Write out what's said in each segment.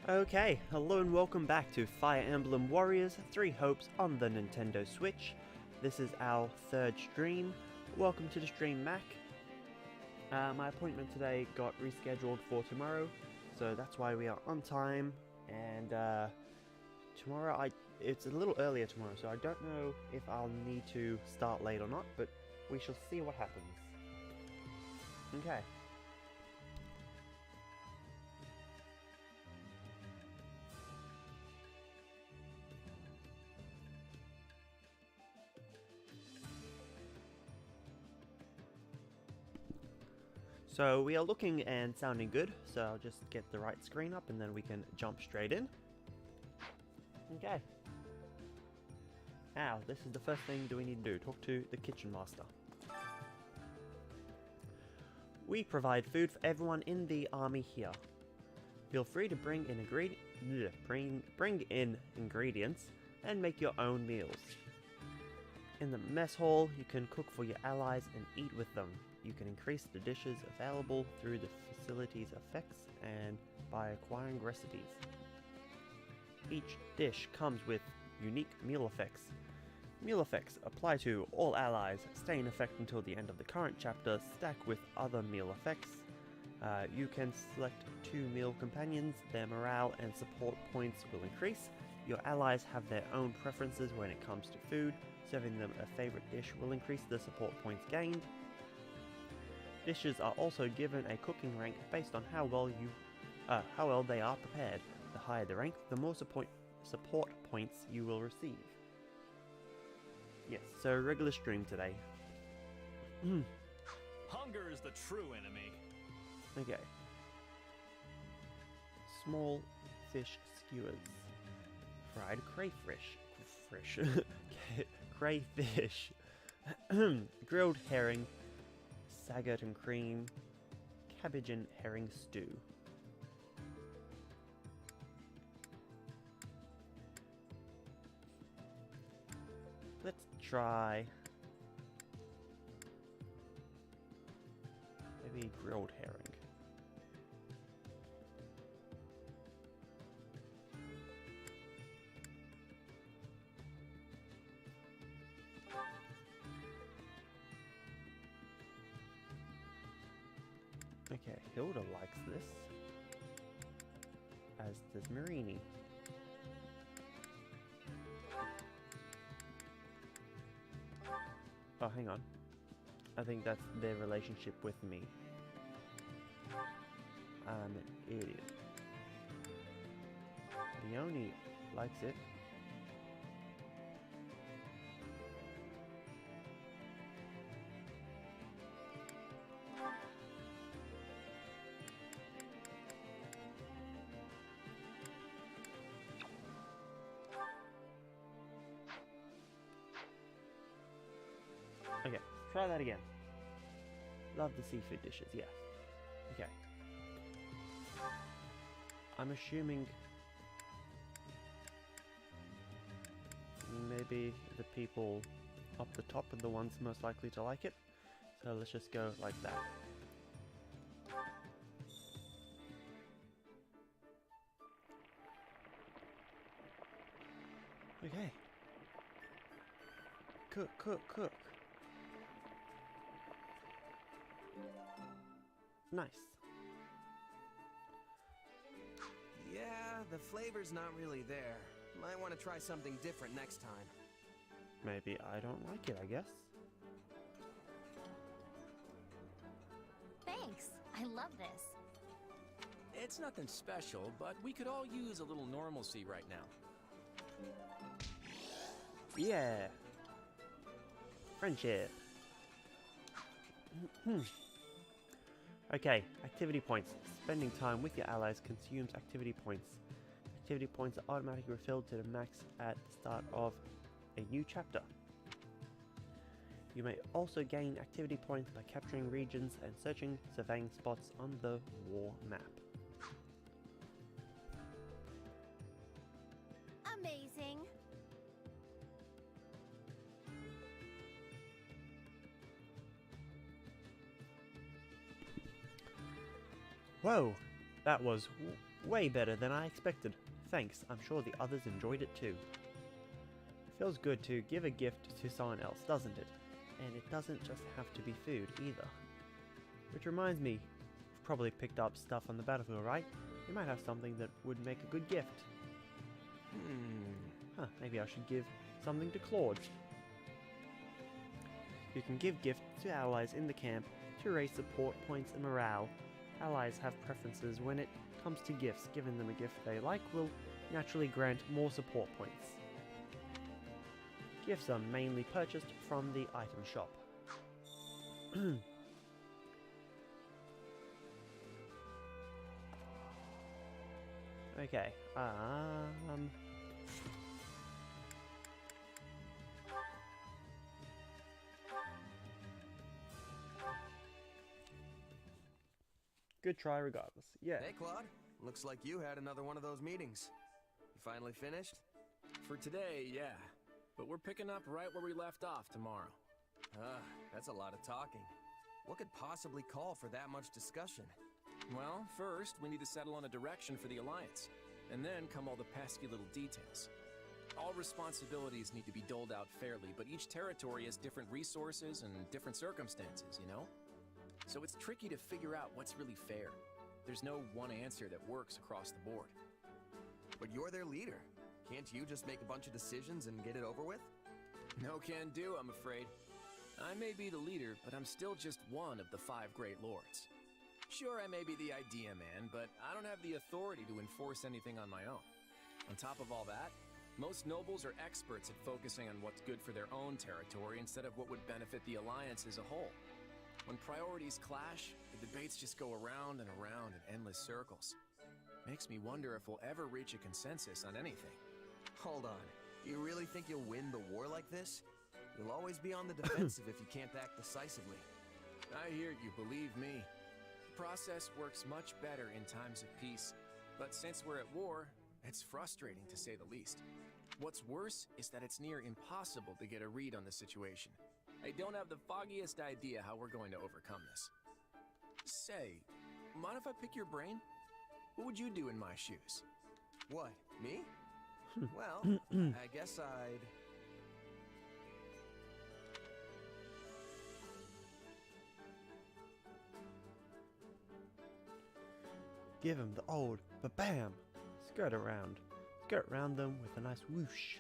Okay, hello and welcome back to Fire Emblem Warriors 3 Hopes on the Nintendo Switch. This is our third stream. Welcome to the stream, Mac. My appointment today got rescheduled for tomorrow, so that's why we are on time. And tomorrow, it's a little earlier tomorrow, so I don't know if I'll need to start late or not, but we shall see what happens. Okay. So we are looking and sounding good, so I'll just get the right screen up and then we can jump straight in. Okay. Now, this is the first thing that we need to do, talk to the kitchen master. We provide food for everyone in the army here. Feel free to bring in ingredients and make your own meals. In the mess hall, you can cook for your allies and eat with them. You can increase the dishes available through the facility's effects and by acquiring recipes. Each dish comes with unique meal effects. Meal effects apply to all allies, stay in effect until the end of the current chapter, stack with other meal effects. You can select 2 meal companions, their morale and support points will increase. Your allies have their own preferences when it comes to food. Serving them a favorite dish will increase the support points gained. Dishes are also given a cooking rank based on how well they are prepared. The higher the rank, the more support points you will receive. Yes, so regular stream today. Hunger is the true enemy. Okay. Small fish skewers. Fried crayfish. Grilled herring. Sagot and cream. Cabbage and herring stew. Let's try maybe grilled herring. Okay, Hilda likes this, as does Marini. Oh, hang on. I think that's their relationship with me. I'm an idiot. Leonie likes it. Okay, try that again. Love the seafood dishes, yeah. Okay. I'm assuming maybe the people up the top are the ones most likely to like it. So let's just go like that. Okay. Cook. Nice. Yeah, the flavor's not really there. Might want to try something different next time. Maybe I don't like it, I guess. Thanks. I love this. It's nothing special, but we could all use a little normalcy right now. Yeah. Friendship. Okay, activity points. Spending time with your allies consumes activity points. Activity points are automatically refilled to the max at the start of a new chapter. You may also gain activity points by capturing regions and surveying spots on the war map. Amazing. Whoa, that was Way better than I expected. Thanks, I'm sure the others enjoyed it too. Feels good to give a gift to someone else, doesn't it? And it doesn't just have to be food either. Which reminds me, you've probably picked up stuff on the battlefield, right? You might have something that would make a good gift. Huh, maybe I should give something to Claude. You can give gifts to allies in the camp to raise support points and morale. Allies have preferences when it comes to gifts. Giving them a gift they like will naturally grant more support points. Gifts are mainly purchased from the item shop. Okay, good try regardless. Yeah. Hey, Claude. Looks like you had another one of those meetings. You finally finished? For today, yeah. But we're picking up right where we left off tomorrow. That's a lot of talking. What could possibly call for that much discussion? Well, first, we need to settle on a direction for the Alliance. And then come all the pesky little details. All responsibilities need to be doled out fairly, but each territory has different resources and different circumstances, you know? So it's tricky to figure out what's really fair. There's no one answer that works across the board. But you're their leader. Can't you just make a bunch of decisions and get it over with? No can do, I'm afraid. I may be the leader, but I'm still just one of the 5 great lords. Sure, I may be the idea man, but I don't have the authority to enforce anything on my own. On top of all that, most nobles are experts at focusing on what's good for their own territory instead of what would benefit the Alliance as a whole. When priorities clash, the debates just go around and around in endless circles. Makes me wonder if we'll ever reach a consensus on anything. Hold on. You really think you'll win the war like this? You'll always be on the defensive if you can't act decisively. I hear you, believe me. The process works much better in times of peace, but since we're at war, it's frustrating to say the least. What's worse is that it's near impossible to get a read on the situation. I don't have the foggiest idea how we're going to overcome this. Say, mind if I pick your brain? What would you do in my shoes? What, me? Well, I guess I'd... Give him the old ba-bam. Skirt around them with a nice whoosh.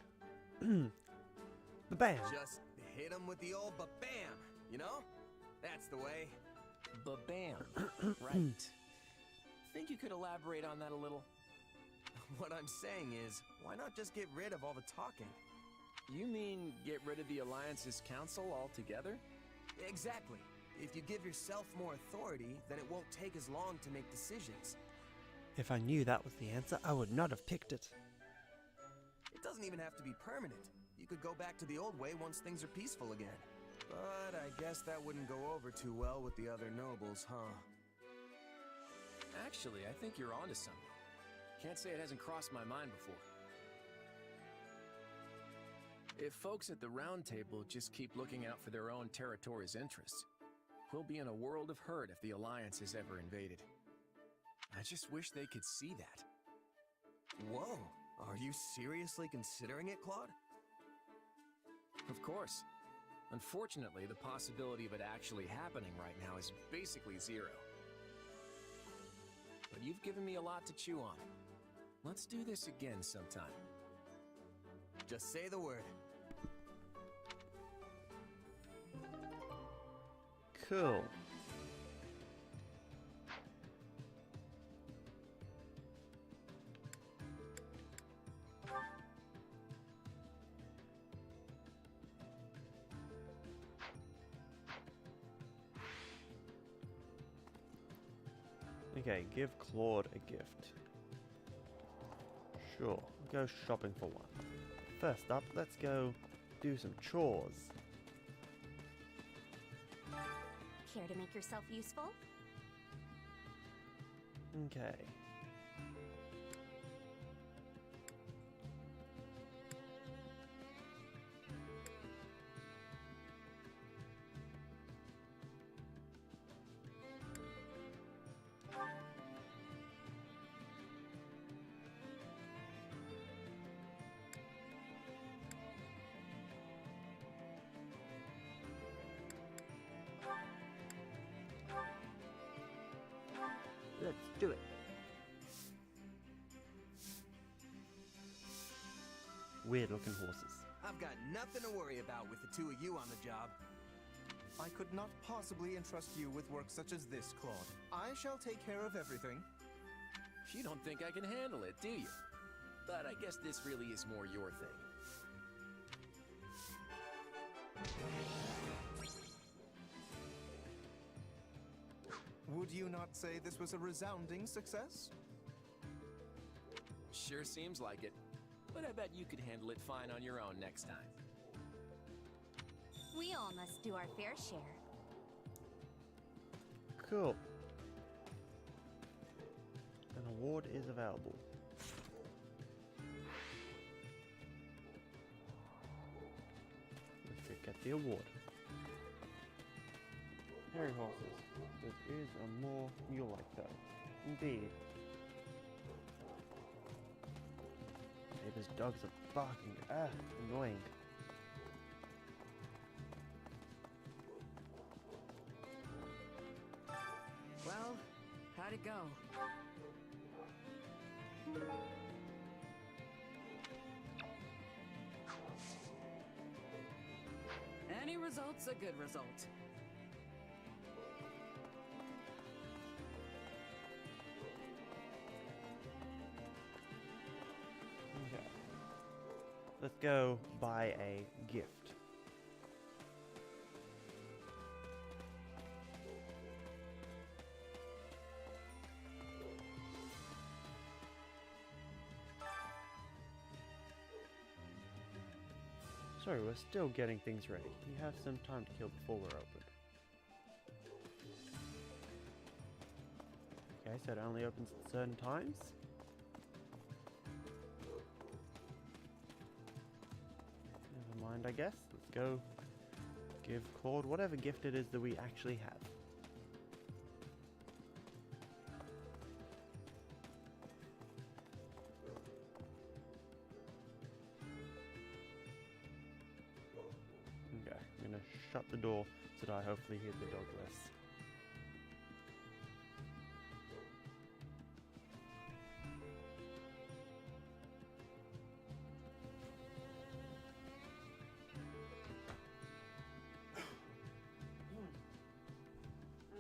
Ba-bam. Just hit him with the old ba-bam, you know? That's the way. Ba-bam. Right. Think you could elaborate on that a little? What I'm saying is, why not just get rid of all the talking? You mean get rid of the Alliance's council altogether? Exactly. If you give yourself more authority, then it won't take as long to make decisions. If I knew that was the answer, I would not have picked it. It doesn't even have to be permanent. You could go back to the old way once things are peaceful again. But I guess that wouldn't go over too well with the other nobles, huh? Actually, I think you're onto something. Can't say it hasn't crossed my mind before. If folks at the Round Table just keep looking out for their own territory's interests, we'll be in a world of hurt if the Alliance is ever invaded. I just wish they could see that. Whoa, are you seriously considering it, Claude? Of course. Unfortunately, the possibility of it actually happening right now is basically zero. But you've given me a lot to chew on. Let's do this again sometime. Just say the word. Cool. Okay, give Claude a gift. Sure, go shopping for one. First up, let's go do some chores. Care to make yourself useful? Okay. Let's do it. Weird looking horses. I've got nothing to worry about with the two of you on the job. I could not possibly entrust you with work such as this, Claude. I shall take care of everything. You don't think I can handle it, do you? But I guess this really is more your thing. Would you not say this was a resounding success? Sure seems like it. But I bet you could handle it fine on your own next time. We all must do our fair share. Cool. An award is available. Let's get the award. Harry horses. There is a more mule like that. Indeed. Neighbor's dogs are barking. Annoying. Well, how'd it go? Any result's a good result. Okay. Let's go buy a gift. Sorry, we're still getting things ready. We have some time to kill before we're open. Okay, so it only opens at certain times. Never mind, I guess. Let's go give Claude whatever gift it is that we actually have. Okay, I'm gonna shut the door so that I hopefully hear the dog less.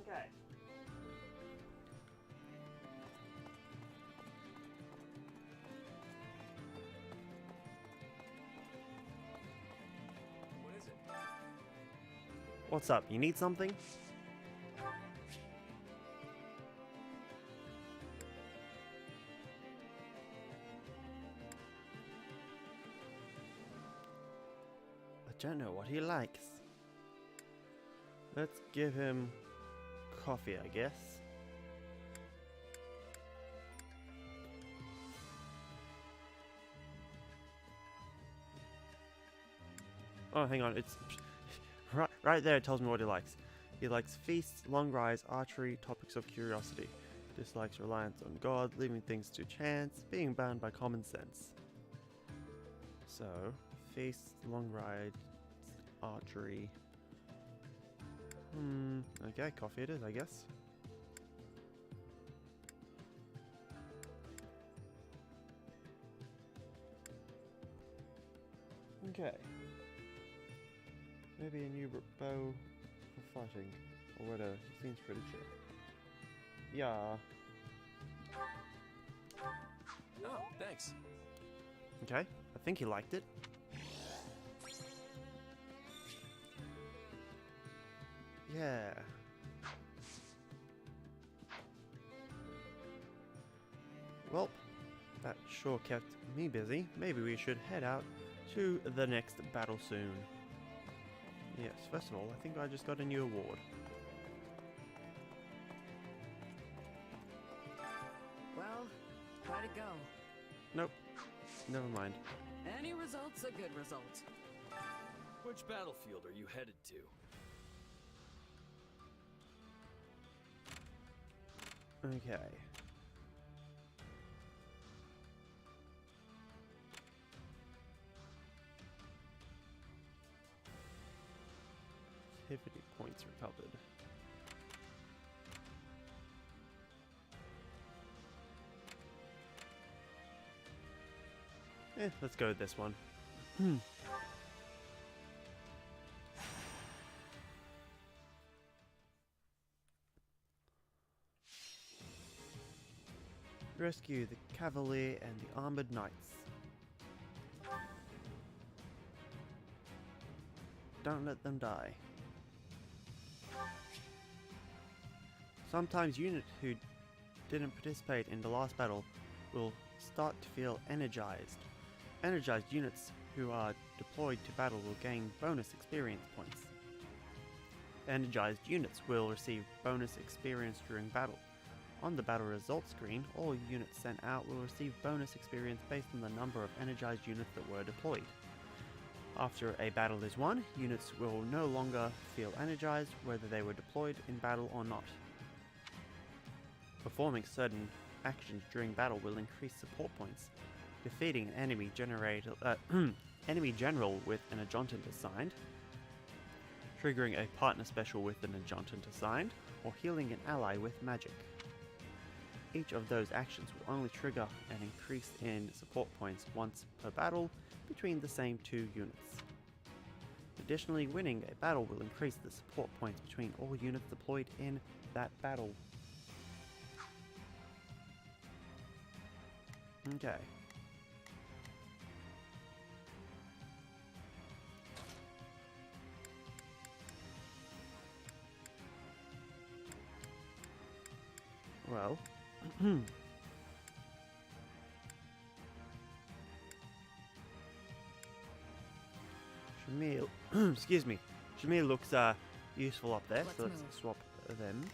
Okay. What is it? What's up? You need something? I don't know what he likes. Let's give him coffee, I guess. Oh, hang on. It's right there. It tells me what he likes. He likes feasts, long rides, archery, topics of curiosity. Dislikes reliance on God, leaving things to chance, being bound by common sense. So, feasts, long rides, archery. Okay, coffee it is, I guess. Okay. Maybe a new bow for fighting, or whatever. He seems pretty chill. Yeah. Oh, thanks. Okay, I think he liked it. Yeah. Well, that sure kept me busy. Maybe we should head out to the next battle soon. Yes, first of all, I think I just got a new award. Well, how'd it go? Nope, never mind. Any result's a good result. Which battlefield are you headed to? Okay. Activity points recovered. Let's go with this one. Rescue the Cavalier and the Armored Knights. Don't let them die. Sometimes units who didn't participate in the last battle will start to feel energized. Energized units who are deployed to battle will gain bonus experience points. Energized units will receive bonus experience during battle. On the battle results screen, all units sent out will receive bonus experience based on the number of energized units that were deployed. After a battle is won, units will no longer feel energized whether they were deployed in battle or not. Performing certain actions during battle will increase support points. Defeating an enemy general with an adjutant assigned, triggering a partner special with an adjutant assigned, or healing an ally with magic. Each of those actions will only trigger an increase in support points once per battle between the same two units. Additionally, winning a battle will increase the support points between all units deployed in that battle. Okay. Well, Shamil, excuse me, Shamil looks useful up there, so let's swap them.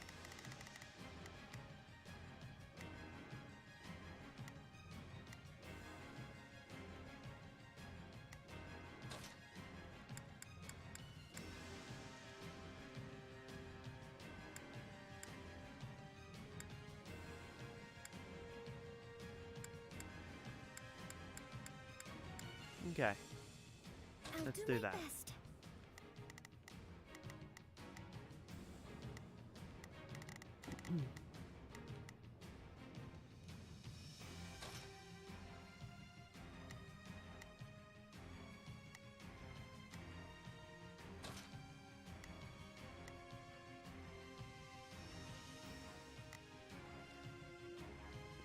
Okay, let's do that.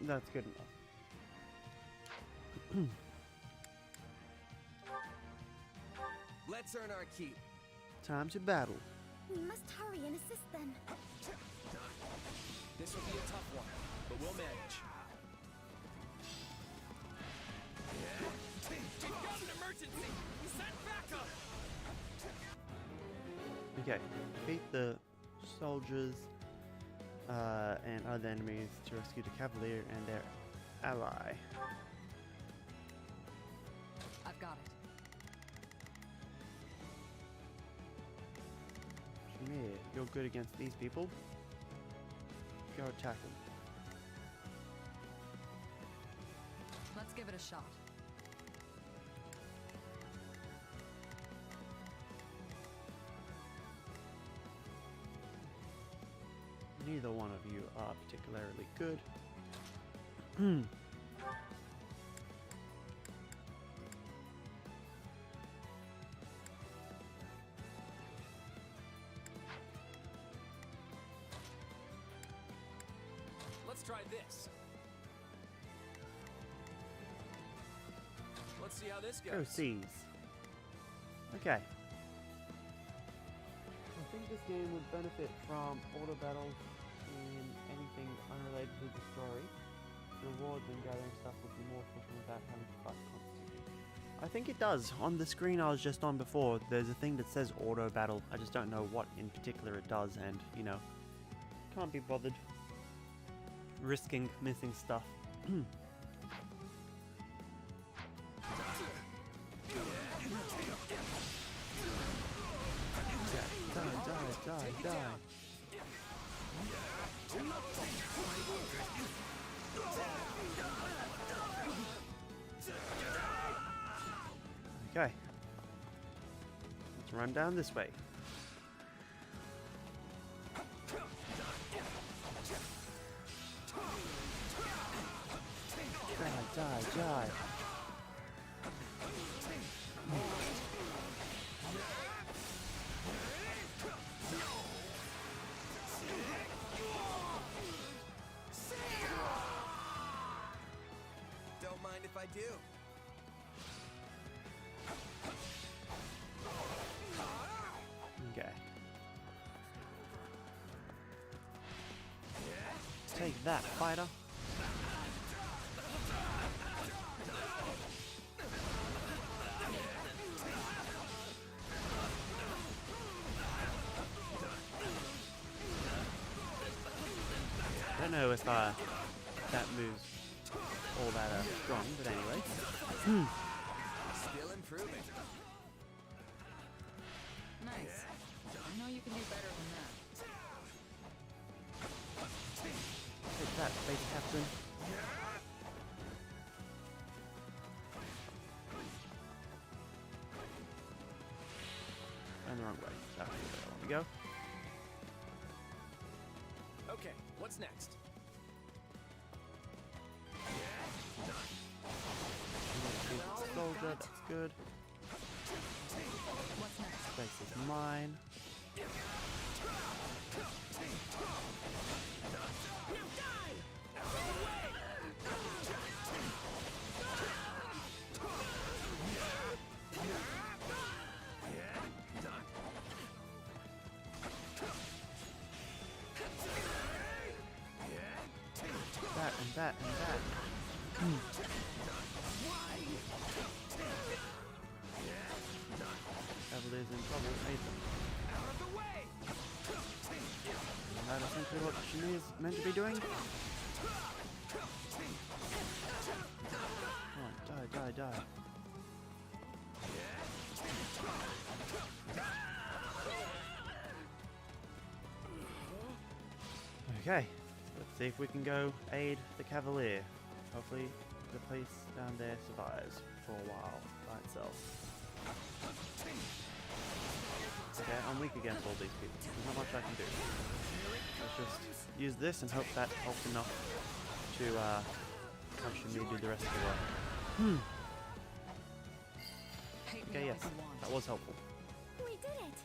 That's good enough. Let's earn our keep. Time to battle. We must hurry and assist them. This will be a tough one, but we'll manage. We've got an emergency! Send backup! Okay, defeat the soldiers and other enemies to rescue the Cavalier and their ally. I've got it. Shamir, you're good against these people. Go attack them. Let's give it a shot. Neither one of you are particularly good. Let's try this. Let's see how this Go goes. seize. Okay. I think this game would benefit from auto battles in anything unrelated to the story. Rewards and gathering stuff would be more efficient without having to fight constantly. I think it does. On the screen I was just on before, there's a thing that says auto battle. I just don't know what in particular it does, and, you know, can't be bothered risking missing stuff. Die. Okay. Let's run down this way. Die. you. Okay. Take that, fighter. I don't know if that moves all that strong, but anyway. Still improving. Nice. I know you can do better than that. Take that, Space Captain. And the wrong way. That's where I want to go. Okay, what's next? Soldier, that's good. What's next? Space is mine. That and that and that. Cavalier's in trouble. Nathan. Isn't that essentially what Shmi is meant to be doing? Come on, die, die, die. Okay, let's see if we can go aid the Cavalier. Hopefully the place down there survives for a while by itself. Okay, I'm weak against all these people. There's not much I can do. Let's just use this and hope that helps enough to have Shmi do the rest of the work. Hate me Okay, all yes, you want. that was helpful. We did it!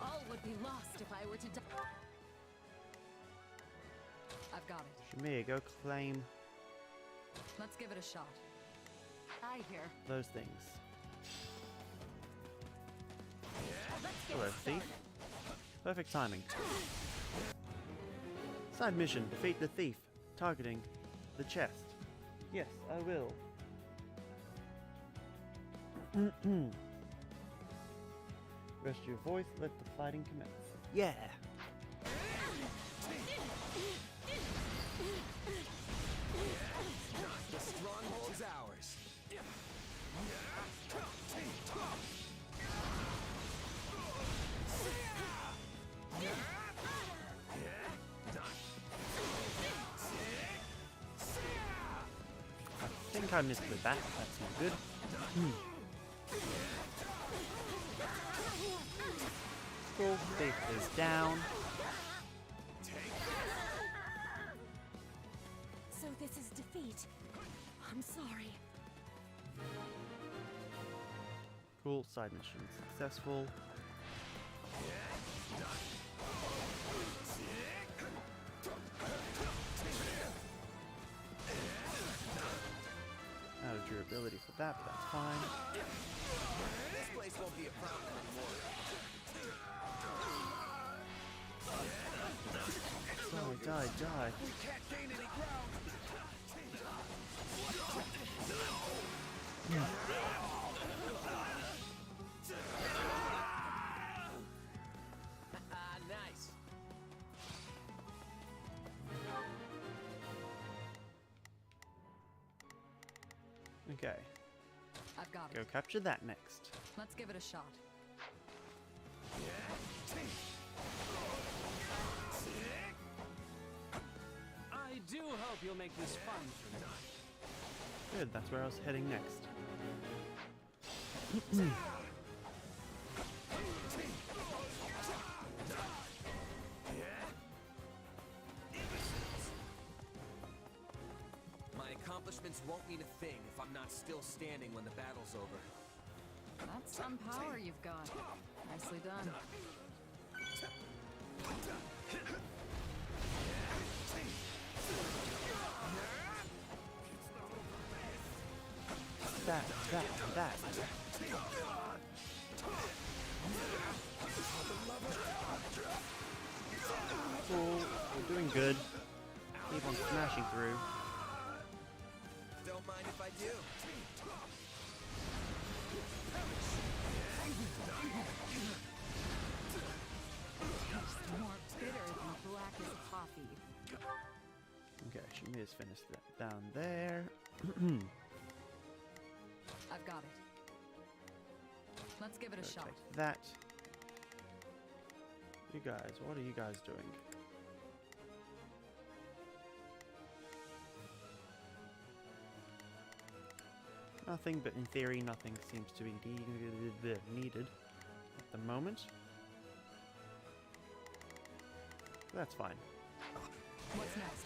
All would be lost if I were to die. I've got it. Shmi, go claim Let's give it a shot. I hear. those things. Let's get Hello, started. thief. Perfect timing. Side mission, defeat the thief, targeting the chest. Yes, I will. Rest your voice, let the fighting commence. Yeah! The stronghold's ours. I think I missed with that, that's not good. Cool, thief is down. So this is defeat. I'm sorry. Cool, side mission successful. Out of durability for that, but that's fine. This place won't be a problem anymore. Die, die, die. We can't gain any ground. Nice. Okay, I've got it. go capture that next. Let's give it a shot. I do hope you'll make this fun for me. Good, that's where I was heading next. My accomplishments won't mean a thing if I'm not still standing when the battle's over. That's some power you've got. Nicely done. That. Cool, we're doing good. Keep on smashing through. Don't mind if I do. More bitter than black as coffee. Okay, she just finished that down there. I've got it. Let's give it a Go shot. take that. You guys, what are you guys doing? Nothing, but in theory, nothing seems to be needed at the moment. That's fine. What's next?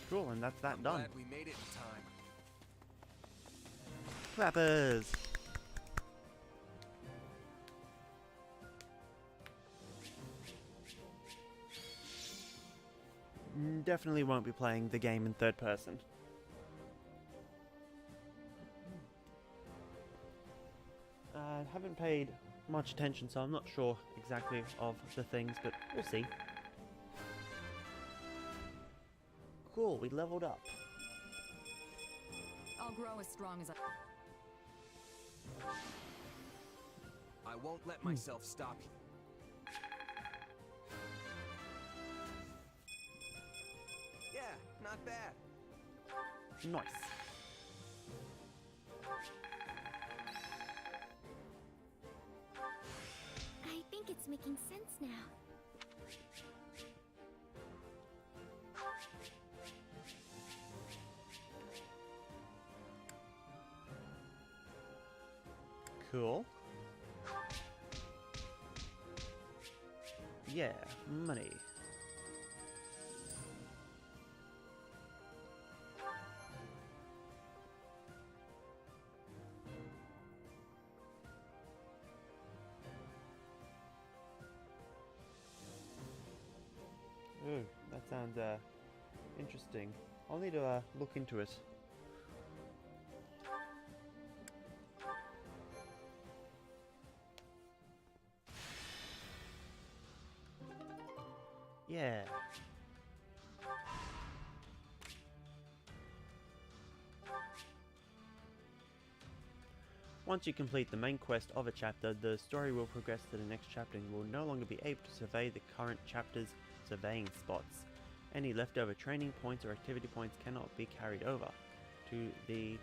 Cool, and that's that I'm done. glad we made it in time. Clappers! Definitely won't be playing the game in third person. I haven't paid much attention, so I'm not sure exactly of the things, but we'll see. Cool, we leveled up. I'll grow as strong as I... I won't let myself stop you. Yeah, not bad. Nice. I think it's making sense now. Cool. Yeah, money. Ooh, that sounds interesting. I'll need to look into it. Yeah. Once you complete the main quest of a chapter, the story will progress to the next chapter and you will no longer be able to survey the current chapter's surveying spots. Any leftover training points or activity points cannot be carried over to the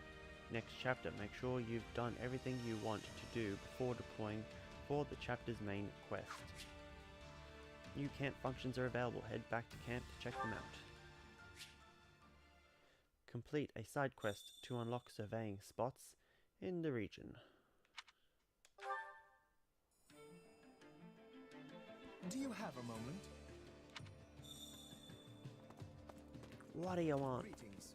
next chapter. Make sure you've done everything you want to do before deploying for the chapter's main quest. New camp functions are available. Head back to camp to check them out. Complete a side quest to unlock surveying spots in the region. Do you have a moment? What do you want? Greetings.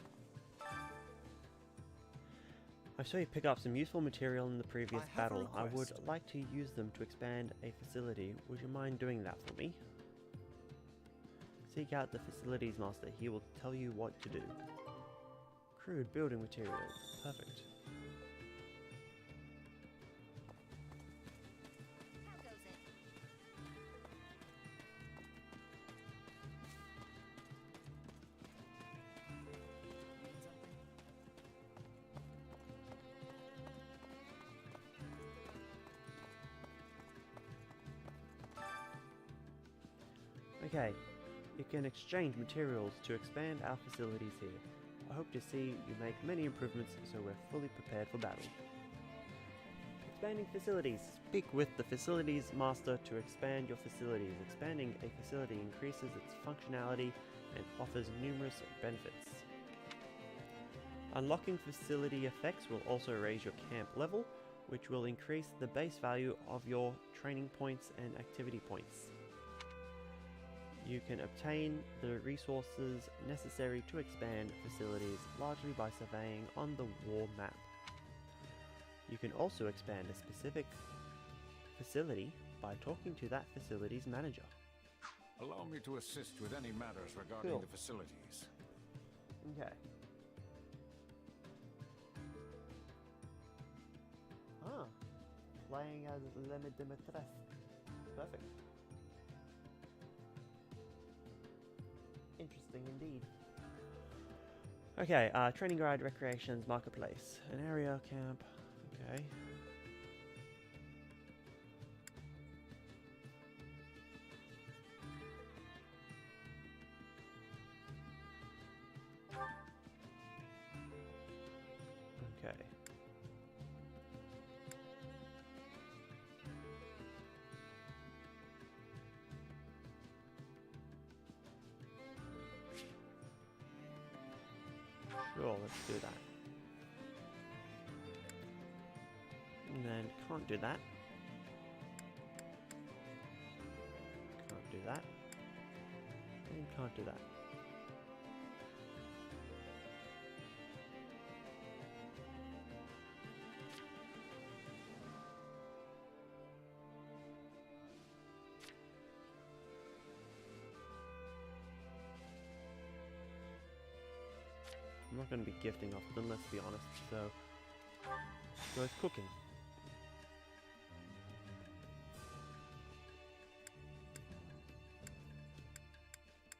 I saw you pick up some useful material in the previous I have a battle. I would request. like to use them to expand a facility. Would you mind doing that for me? Seek out the facilities master. He will tell you what to do. Crude building materials. Perfect. How goes it? Okay, you can exchange materials to expand our facilities here. I hope to see you make many improvements so we're fully prepared for battle. Expanding facilities. Speak with the facilities master to expand your facilities. Expanding a facility increases its functionality and offers numerous benefits. Unlocking facility effects will also raise your camp level, which will increase the base value of your training points and activity points. You can obtain the resources necessary to expand facilities largely by surveying on the war map. You can also expand a specific facility by talking to that facility's manager. Allow me to assist with any matters regarding Cool. the facilities. Okay. Ah, playing as Leme Dimitrescu. Perfect. Interesting indeed. Okay, training guide, recreations, marketplace, an area, camp. Okay. Okay. Sure, let's do that. And then can't do that. Can't do that. And can't do that. I'm not going to be gifting off them, let's be honest, so it's cooking.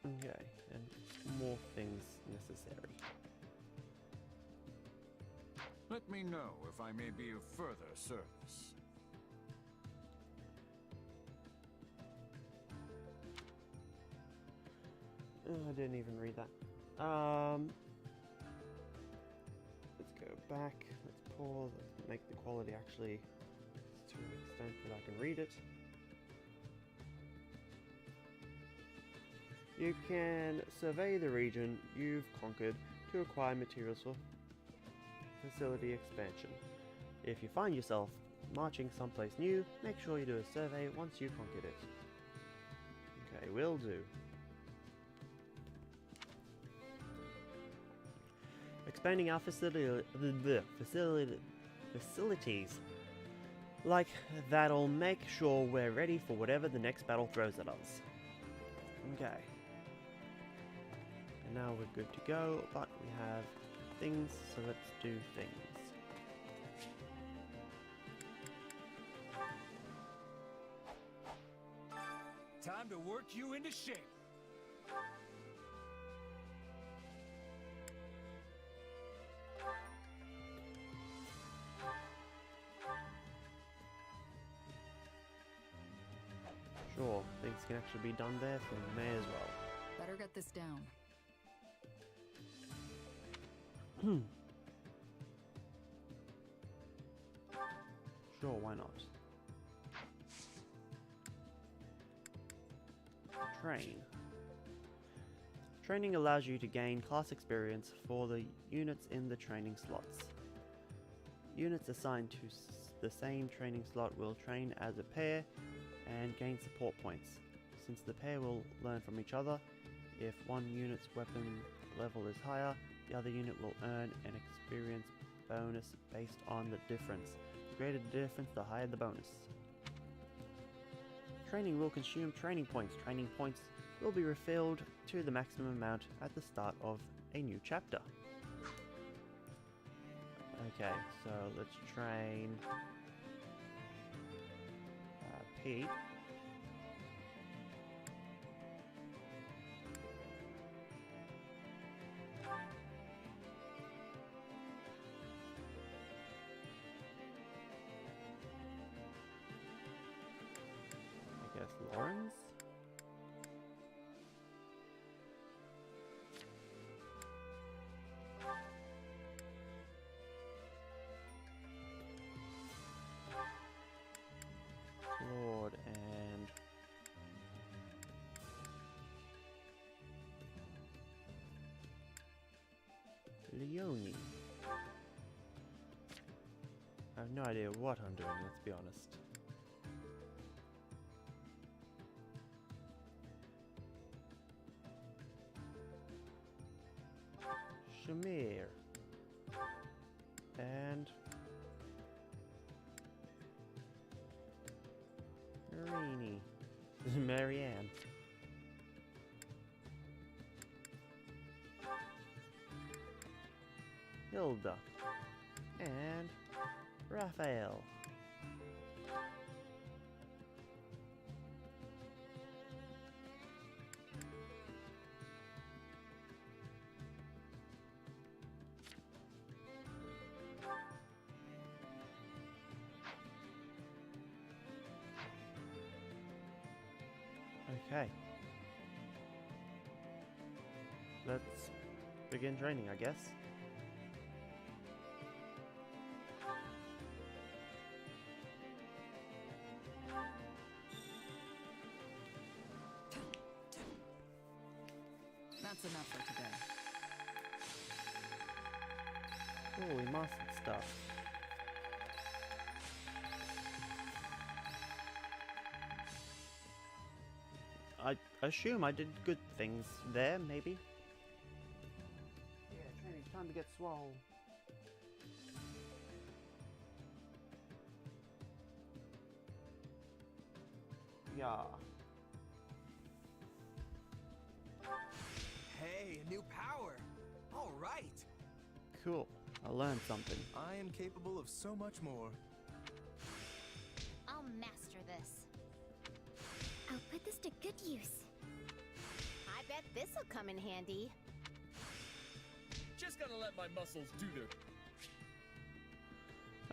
Okay, and more things necessary. Let me know if I may be of further service. I didn't even read that. Let's go back, let's pause, let's make the quality actually to an extent that I can read it. You can survey the region you've conquered to acquire materials for facility expansion. If you find yourself marching someplace new, make sure you do a survey once you've conquered it. Okay, will do. Expanding our facilities like that'll make sure we're ready for whatever the next battle throws at us. Okay. And now we're good to go, but we have things, so let's do things. Time to work you into shape. Sure, things can actually be done there, so we may as well. Better get this down. Sure, why not? Train. Training allows you to gain class experience for the units in the training slots. Units assigned to the same training slot will train as a pair and gain support points. Since the pair will learn from each other, if one unit's weapon level is higher, the other unit will earn an experience bonus based on the difference. The greater the difference, the higher the bonus. Training will consume training points. Training points will be refilled to the maximum amount at the start of a new chapter. Okay, so let's train Pete. I guess Lawrence? Lord and Leone. I have no idea what I'm doing, let's be honest. Shamir. And Marini. Marianne. Hilda. And Raphael. Okay. Let's begin training, I guess. That's enough for today. Oh, we mastered stuff. I assume I did good things there, maybe? Yeah, training, time to get swole. Yeah. Hey, a new power! All right! Cool. I learned something. I am capable of so much more. I'll master this. I'll put this to good use. I bet this'll come in handy. Just gotta let my muscles do their...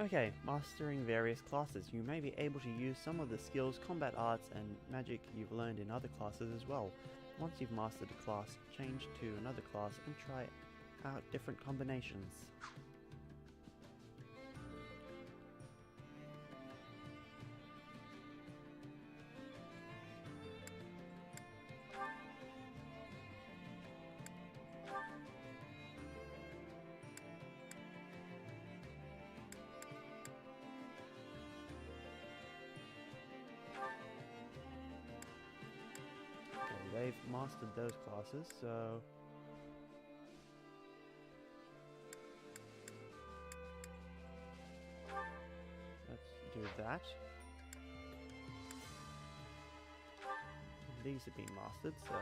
Okay, mastering various classes. You may be able to use some of the skills, combat arts, and magic you've learned in other classes as well. Once you've mastered a class, change to another class and try out different combinations. They've mastered those classes, so let's do that. These have been mastered, so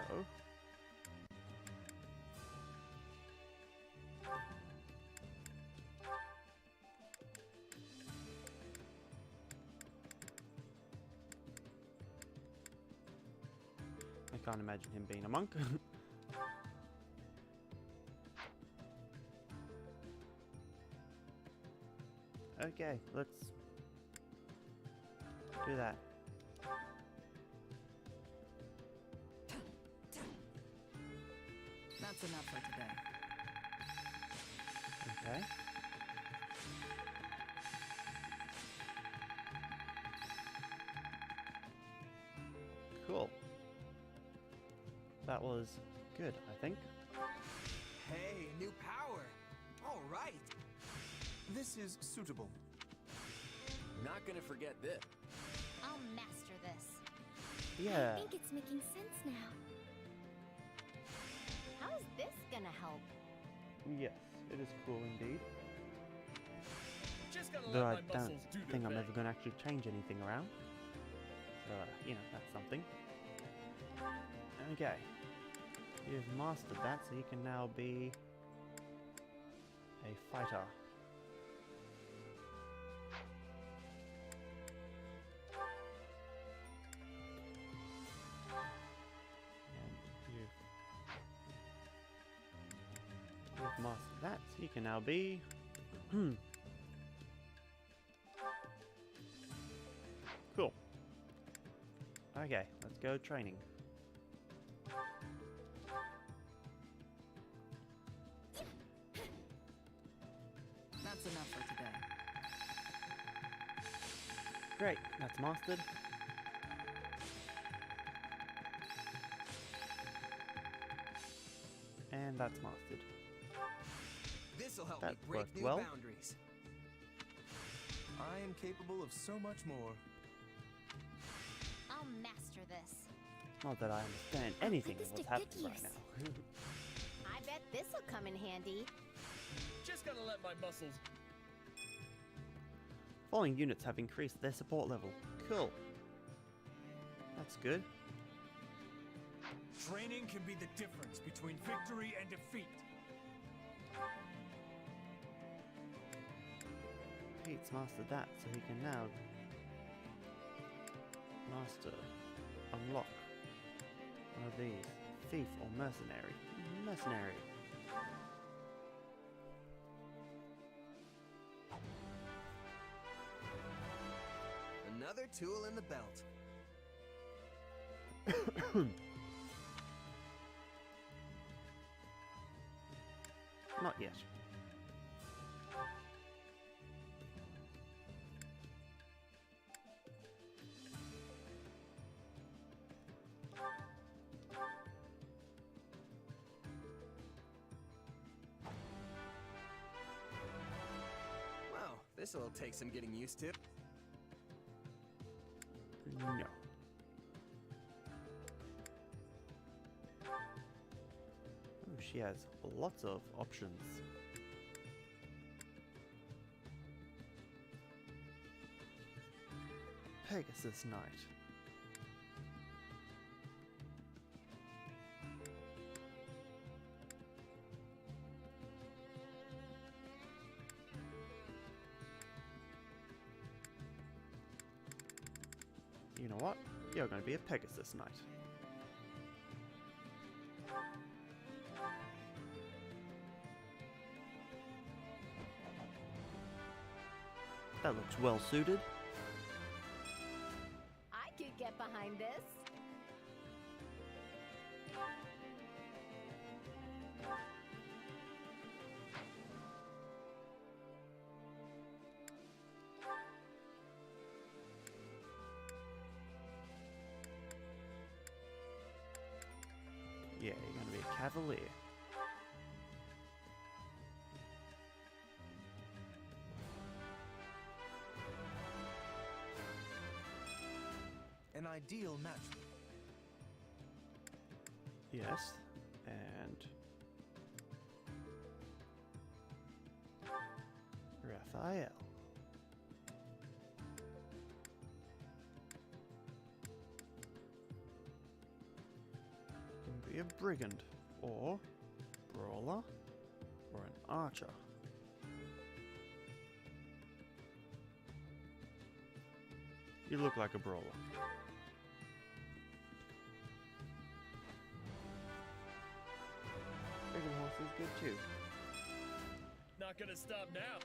I can't imagine him being a monk. Okay, let's do that. That's enough for today. Okay. Cool. That was good, I think. Hey, a new power! All right! This is suitable. Not gonna forget this. I'll master this. Yeah. I think it's making sense now. How is this gonna help? Yes, it is cool indeed. Just gotta Though let I my don't muscles do their think I'm thing. ever going to actually change anything around. So, you know, that's something. Okay. You've mastered that, so you can now be a fighter. And you've mastered that, so you can now be... Cool. Okay, let's go training. That's enough for today. Great, that's mastered. And that's mastered. This'll help That me break worked new well. boundaries. I am capable of so much more. I'll master this. Not that I understand anything this of what's to good happening right use. now. I bet this'll come in handy. Just gotta let my muscles... Following units have increased their support level. Cool. That's good. Training can be the difference between victory and defeat. Pete's mastered that, so he can now unlock one of these. Thief or mercenary. Mercenary. Another tool in the belt. Not yet. Well, this'll take some getting used to. No. Oh, she has lots of options. Pegasus Knight. You know what? You're going to be a Pegasus Knight. That looks well suited. I could get behind this. Yeah, you're going to be a cavalier. An ideal match. Yes, and Raphael. Can be a brigand, or brawler, or an archer. You look like a brawler. Brigand horse is good too. Not gonna stop now.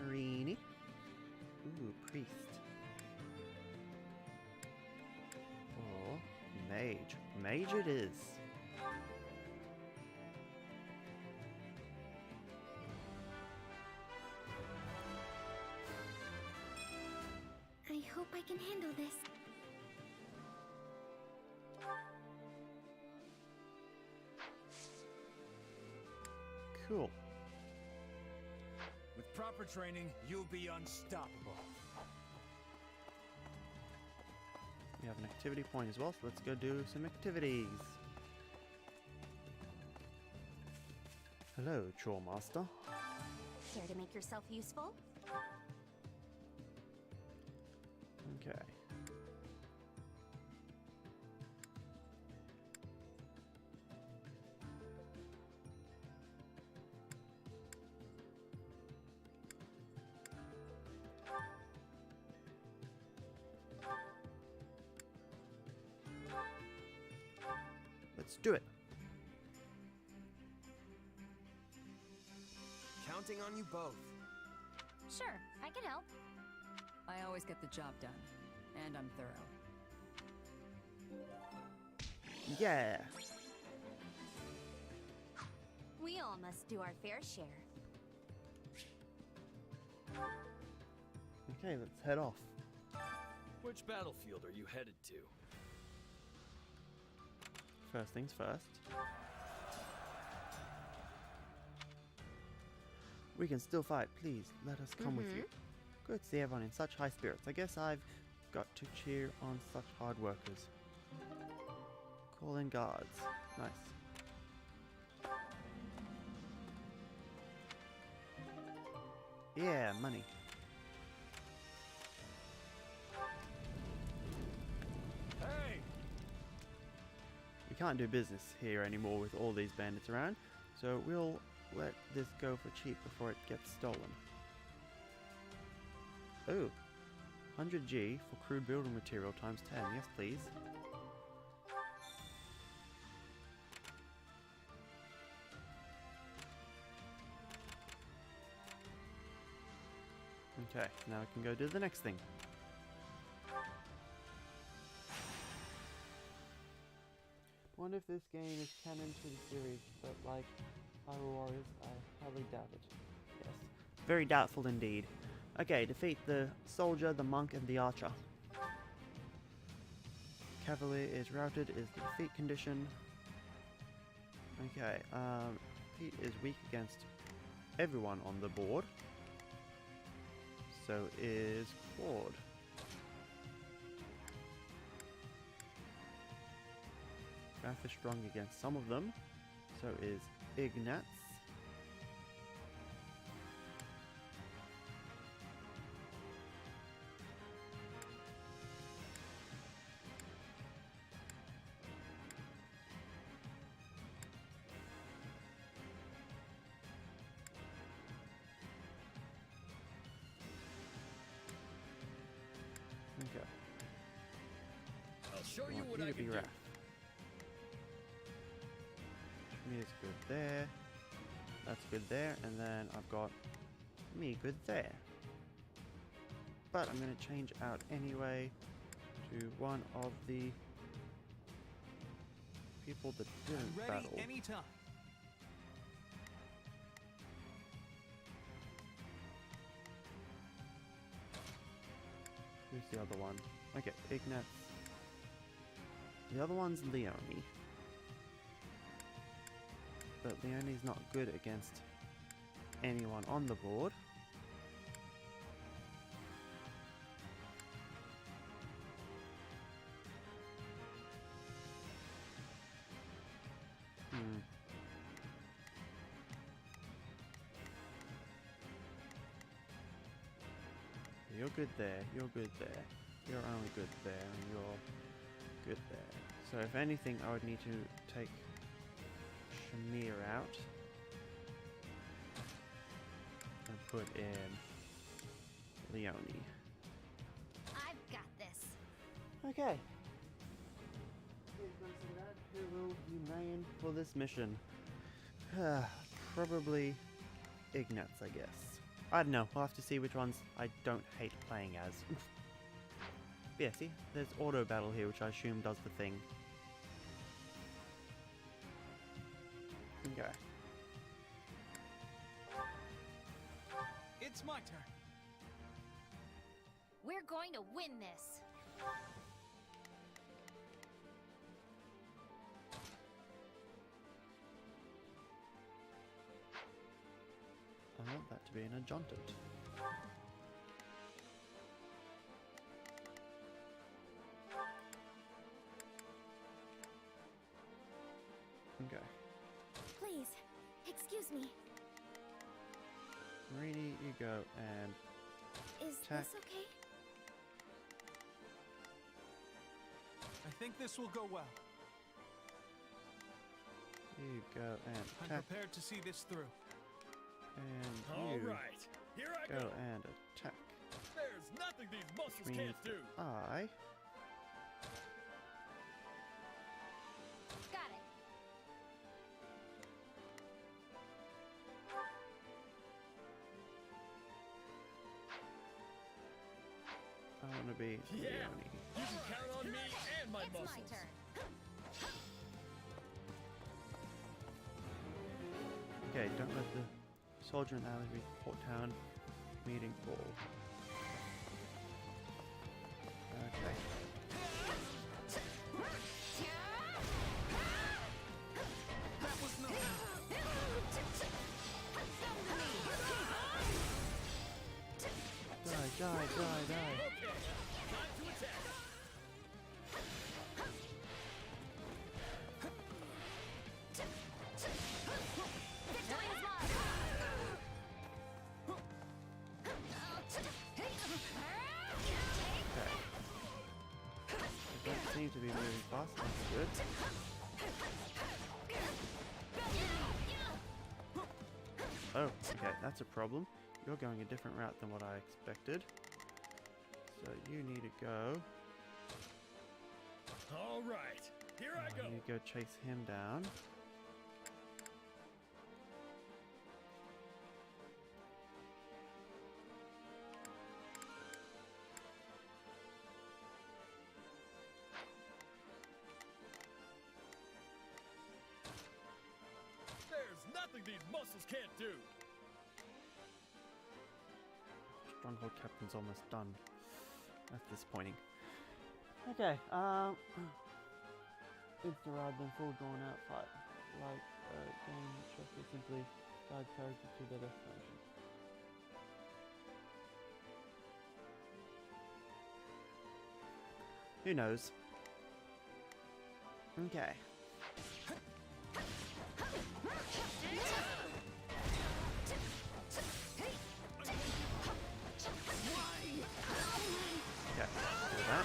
Marini. Ooh, priest. Or mage. Mage it is. I hope I can handle this. Cool. With proper training, you'll be unstoppable. We have an activity point as well, so let's go do some activities. Hello, Chore Master. Care to make yourself useful? Okay. Let's do it. Counting on you both. Sure, I can help. I always get the job done, and I'm thorough. Yeah. We all must do our fair share. Okay, let's head off. Which battlefield are you headed to? First things first. We can still fight. Please, let us come with you. Good to see everyone in such high spirits. I guess I've got to cheer on such hard workers. Call in guards. Nice. Yeah, money. Hey! We can't do business here anymore with all these bandits around, so we'll let this go for cheap before it gets stolen. Ooh, 100G for crude building material times 10. Yes, please. Okay, now we can go do the next thing. Wonder if this game is canon to the series, but like Fire Warriors, I highly doubt it. Yes, very doubtful indeed. Okay, defeat the soldier, the monk, and the archer. Cavalier is routed, is the defeat condition. Okay, defeat is weak against everyone on the board. So is Claude. Raph is strong against some of them. So is Ignatz. Okay. I'll show I you want what you I to be can do. Raph. Me is good there. That's good there, and then I've got me good there. But I'm going to change out anyway to one of the people that didn't Ready battle. anytime. Who's the other one? Okay, Ignatz. The other one's Leonie. But Leonie's not good against anyone on the board. You're good there, you're good there, you're only good there, and you're good there. So if anything, I would need to take Shamir out and put in Leonie. I've got this. Okay. Who will remain for this mission? Probably Ignatz, I guess. I don't know, we'll have to see which ones I don't hate playing as. Yeah, see, there's auto battle here, which I assume does the thing. Okay. It's my turn. We're going to win this. I want that to be an adjutant. Okay. Please, excuse me. Marini, you go and Is Attack. this okay? I think this will go well. you go and I'm attack. prepared to see this through. And you here I go and attack. There's nothing these muscles Which means do. I Got it. want to be Yeah. Leonie. You can count on me and my It's muscles. my turn. Okay, don't let the soldier and ally report town meeting fall. Okay. That was nothing. Die, Die, die, die. They don't seem to be moving fast. That's good. Oh, okay, that's a problem. You're going a different route than what I expected. So you need to go. All right, here I go. You need to go chase him down. There's nothing these muscles can't do. Stronghold Captain's almost done. That's disappointing. Okay, instant rather than full drawn out fight. Like game chapter simply guide character to their destination. Who knows? Okay. Okay, do that.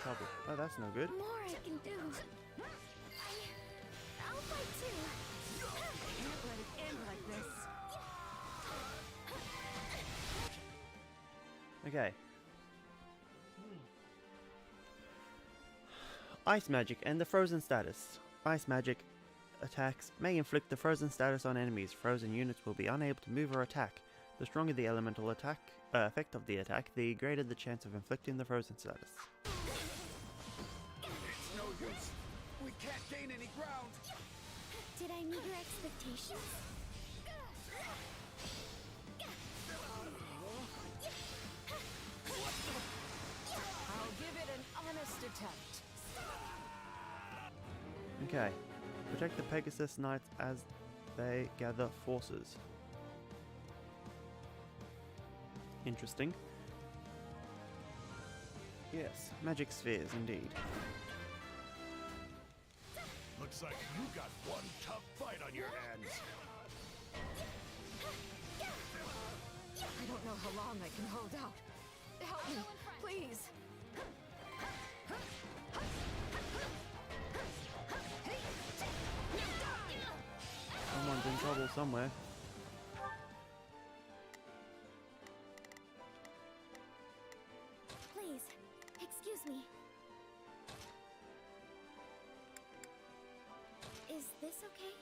Trouble. Oh, that's no good. More I can do. I'll fight too. Can't let it end like this. Okay. Ice magic and the frozen status. Ice magic attacks may inflict the frozen status on enemies. Frozen units will be unable to move or attack. The stronger the elemental attack effect of the attack, the greater the chance of inflicting the frozen status. It's no use. We can't gain any ground. Did I meet your expectations? I'll give it an honest attempt. Okay. Protect the Pegasus Knights as they gather forces. Interesting. Yes, magic spheres indeed. Looks like you got one tough fight on your hands. I don't know how long I can hold out. Help me, please. Someone's in trouble somewhere. Please, excuse me. Is this okay?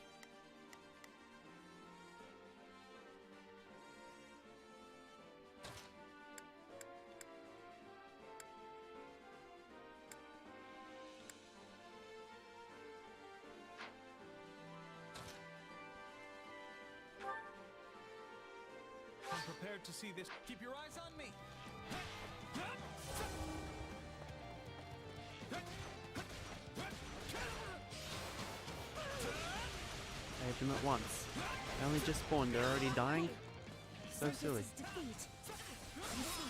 I'm prepared to see this. Keep your eyes on me. I hit them at once. They only just spawned, they're already dying? So silly. This is defeat. I'm sorry.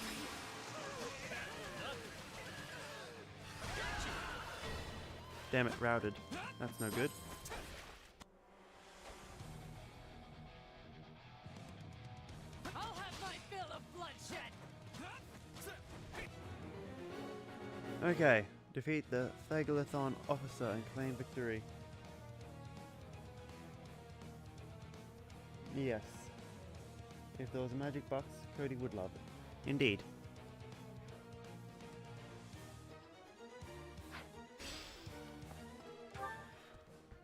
Damn it, routed. That's no good. I'll have my fill of bloodshed. Okay, defeat the Thagalathon officer and claim victory. Yes. If there was a magic box, Cody would love it. Indeed.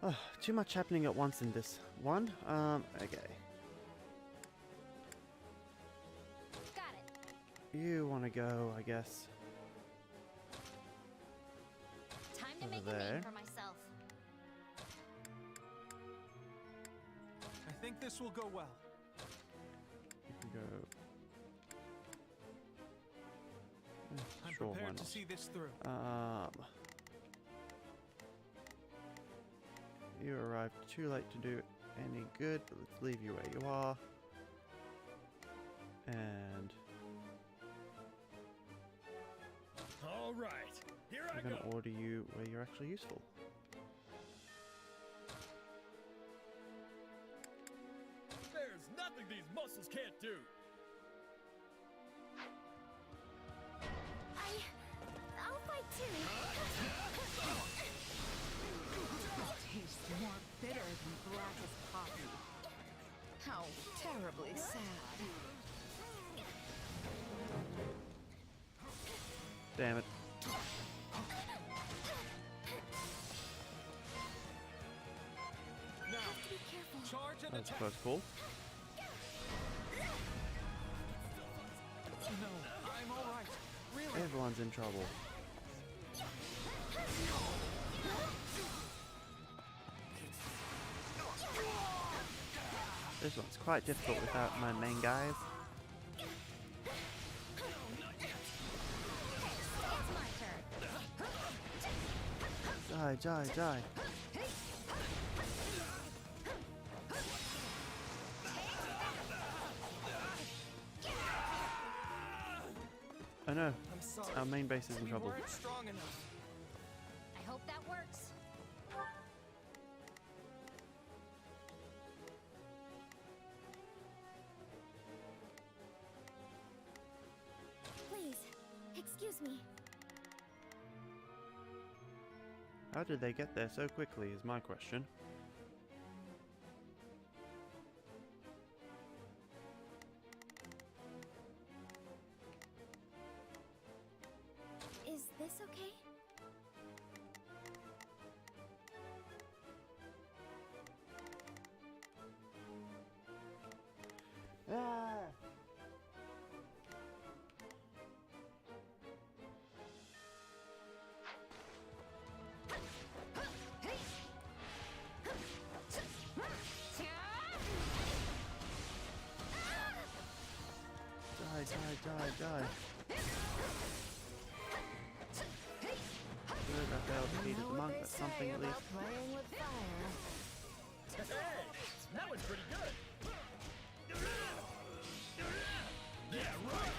Oh, too much happening at once in this one. Okay. Got it. You want to go, I guess. Time to Over make a there. name for myself. I think this will go well. You can go. I'm Sure, why prepared to not? see this through. You arrived too late to do any good, but let's leave you where you are. And All right, here I I'm going go. to order you where you're actually useful. There's nothing these muscles can't do. I'll fight too. Tastes more bitter than blackest coffee. How terribly sad. Damn it. Now, Be careful. charge and That was a attack. close call. No, I'm all right. Really. Everyone's in trouble. This one's quite difficult without my main guys. It's my turn. Die, die, die. Oh no, I'm sorry. our main base is in We trouble. weren't strong enough. I hope that works. Please, excuse me. How did they get there so quickly is my question. Is this okay? Ah! Die, die, die, die. Good, I failed to defeat the monk, that's something at least. Playing with fire. Hey, that was pretty good. Yeah, right.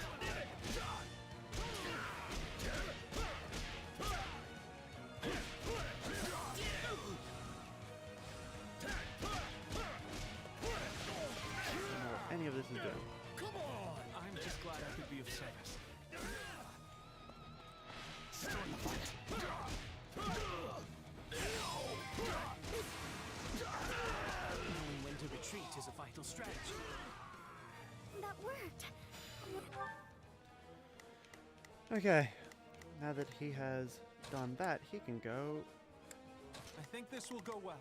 I don't know what any of this is doing. Come on. I'm just glad I could be of service. Knowing when to retreat is a vital strategy. That worked. Okay, now that he has done that, he can go I think this will go well.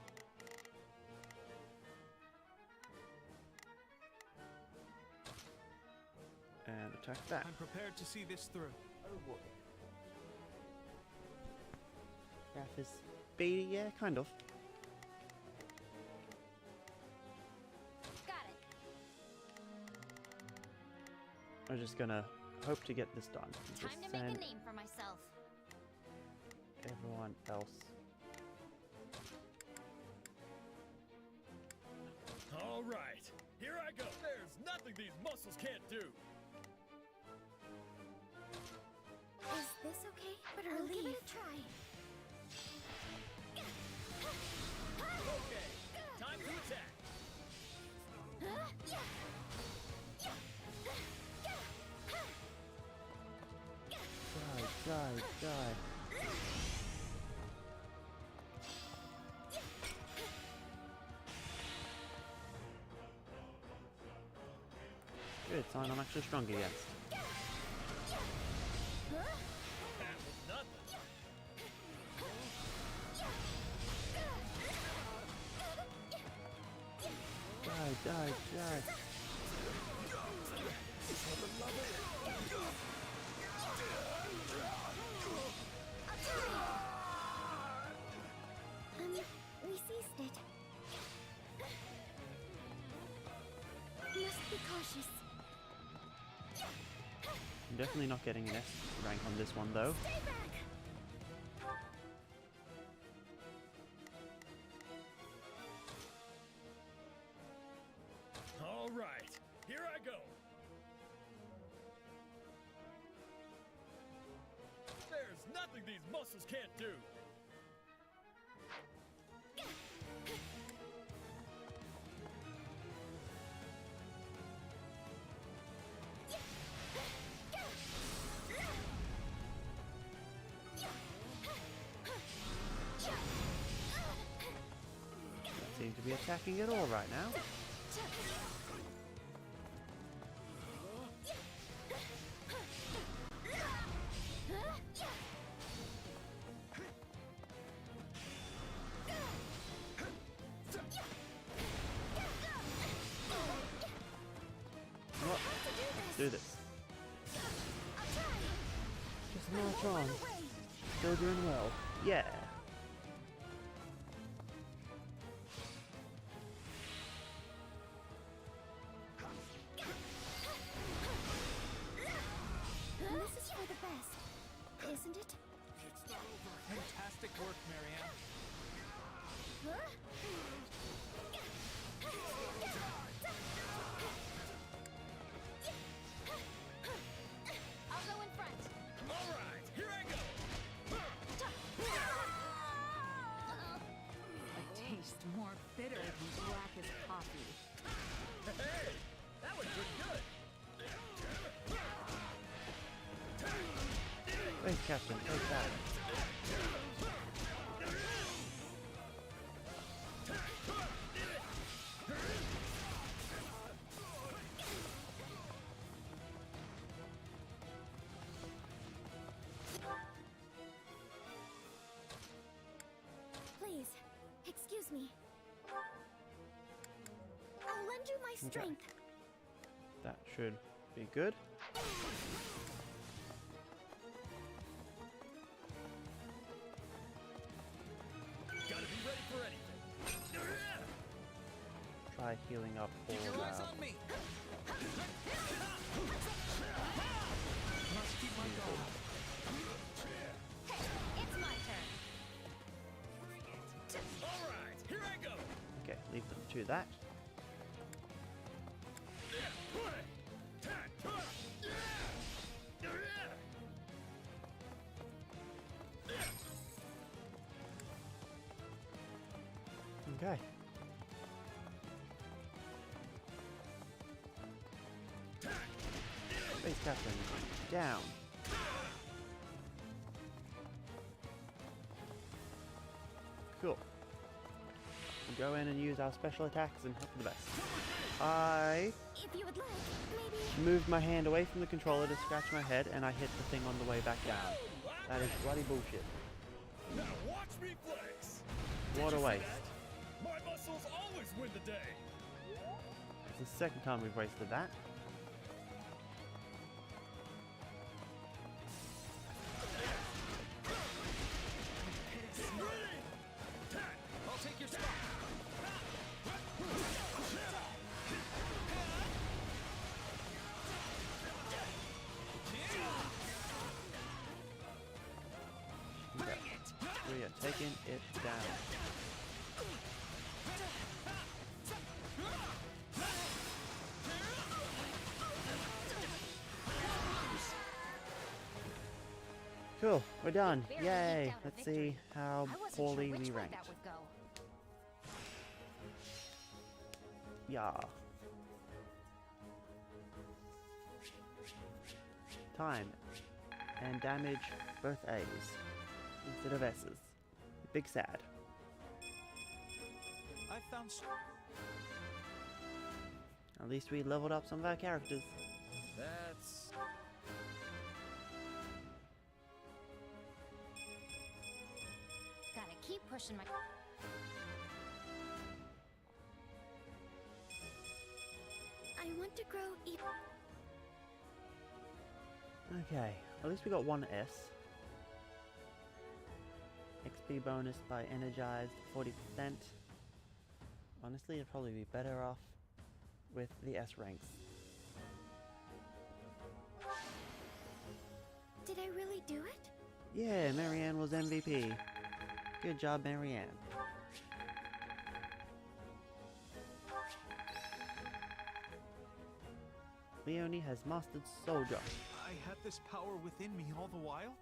and attack that. I'm prepared to see this through. Oh boy. Raph is speedy, yeah, kind of. Got it. I'm just gonna hope to get this done. Time Just to make send a name for myself. everyone else. All right, here I go. There's nothing these muscles can't do. Is this okay? But I'll give it a try. Okay, time to attack. Die, die, die. Good sign I'm actually strong against. That was nothing. Die, die, die. We seized it. Must be cautious. I'm definitely not getting an S rank on this one though. Stay back! All right, here I go. There's nothing these muscles can't do. Seem to be attacking it all right now. What? Let's do this. Just march on. Still doing well. Yeah. This is for the best, isn't it? It's not over. Fantastic work, Marianne. I'll go in front. All right, here I go. A taste more bitter than black as coffee. Hey, that was pretty good. Wait, Captain, take that. Please, excuse me. I'll lend you my strength. That should be good. Gotta be ready for anything. Try healing up all Keep your eyes around. on me. Must keep my goal. Hey, it's my turn. All right, here I go. Okay, leave them to that. Okay. Space Captain, down. Cool. We'll go in and use our special attacks and hope for the best. I If you would like, maybe. moved my hand away from the controller to scratch my head, and I hit the thing on the way back down. That is bloody bullshit. Now watch me flex. What a waste. My muscles always win the day. It's the second time we've wasted that. I'll take your spot. Okay. We are taking it down. Cool, we're done. Barely Yay! eked out a Let's victory. see how I wasn't poorly sure which we way ranked. that would go. Yeah. Time and damage both A's instead of S's. Big sad. I found. At least we leveled up some of our characters. That's... Gotta keep pushing my. I want to grow even. Okay, at least we got one S. XP bonus by energized 40%. Honestly, it'd probably be better off with the S ranks. Did I really do it? Yeah, Marianne was MVP. Good job, Marianne. Leonie has mastered Soldier. I had this power within me all the while?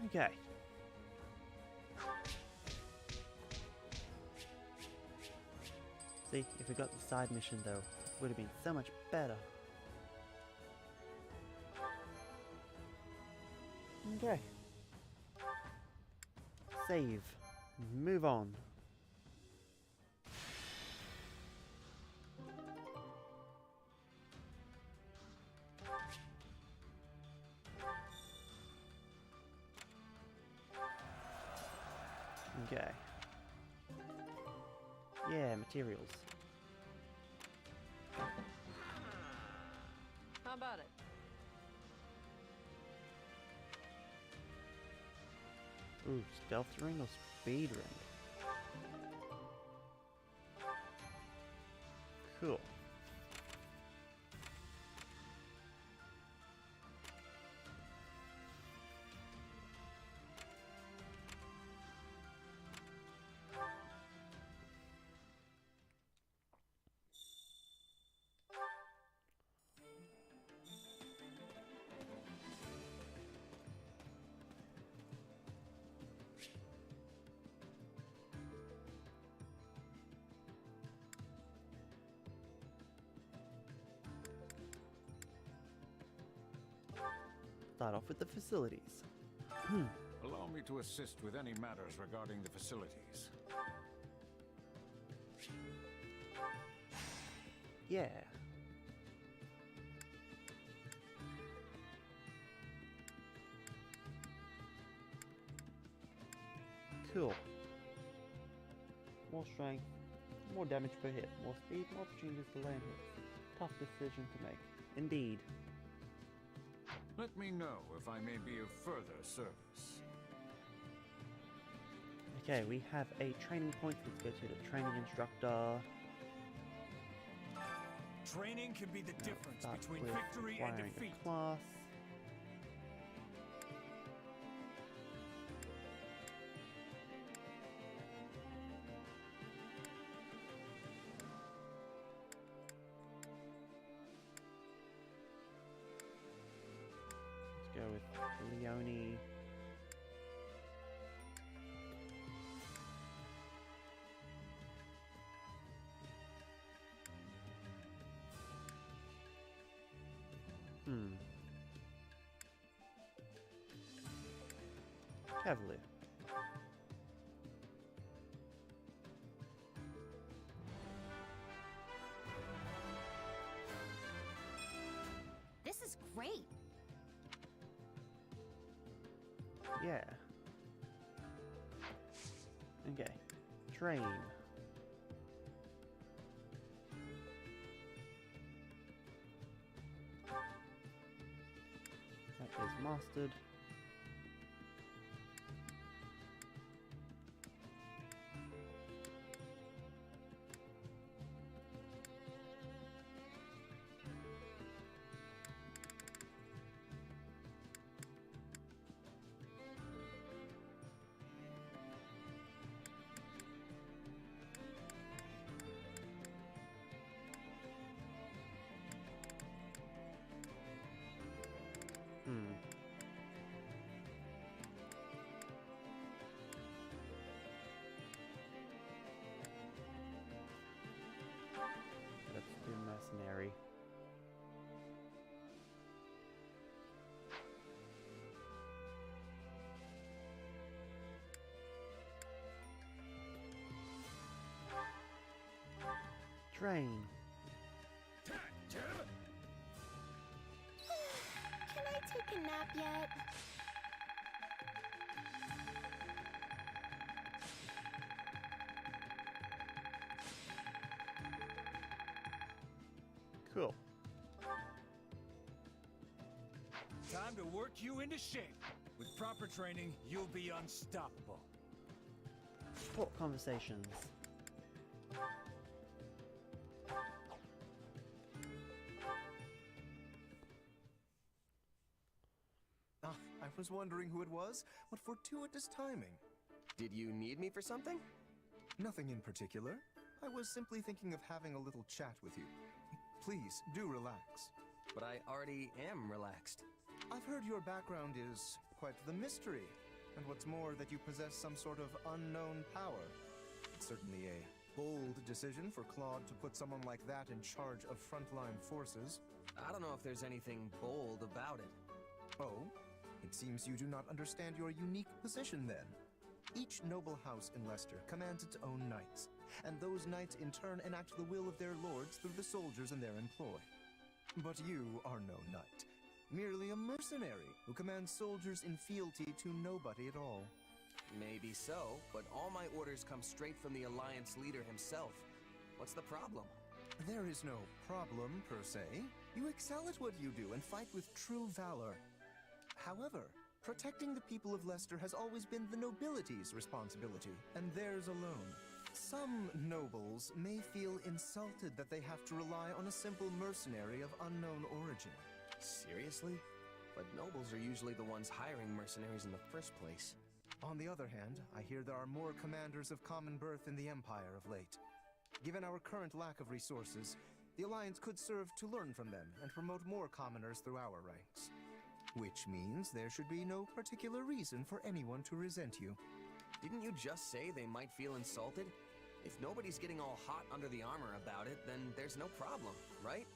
Okay. See, if we got the side mission though, it would have been so much better. Okay. Save. Move on. Okay. Yeah, materials. How about it? Ooh, stealth ring or speed ring? Cool. Start off with the facilities. Allow me to assist with any matters regarding the facilities. Yeah. Cool. More strength, more damage per hit, more speed, more opportunities to land hits. Tough decision to make. Indeed. Let me know if I may be of further service. Okay, we have a training point. Let's go to the training instructor. Training can be the difference Start between with victory and acquiring a defeat. class. Let's go with Leone. Cavalier. This is great. Yeah. Okay. Train. That is mastered. Let's do mercenary. Train. Can I take a nap yet? Cool. Time to work you into shape. With proper training, you'll be unstoppable. Support conversations. I was wondering who it was. What fortuitous timing. Did you need me for something? Nothing in particular. I was simply thinking of having a little chat with you. Please, do relax. But I already am relaxed. I've heard your background is quite the mystery. And what's more, that you possess some sort of unknown power. It's certainly a bold decision for Claude to put someone like that in charge of frontline forces. I don't know if there's anything bold about it. Oh? It seems you do not understand your unique position then. Each noble house in Leicester commands its own knights, and those knights in turn enact the will of their lords through the soldiers in their employ. But you are no knight, merely a mercenary who commands soldiers in fealty to nobody at all. Maybe so, but all my orders come straight from the Alliance leader himself. What's the problem? There is no problem, per se. You excel at what you do and fight with true valor. However, protecting the people of Leicester has always been the nobility's responsibility, and theirs alone. Some nobles may feel insulted that they have to rely on a simple mercenary of unknown origin. Seriously? But nobles are usually the ones hiring mercenaries in the first place. On the other hand, I hear there are more commanders of common birth in the Empire of late. Given our current lack of resources, the Alliance could serve to learn from them and promote more commoners through our ranks. Which means there should be no particular reason for anyone to resent you. Didn't you just say they might feel insulted? If nobody's getting all hot under the armor about it, then there's no problem, right?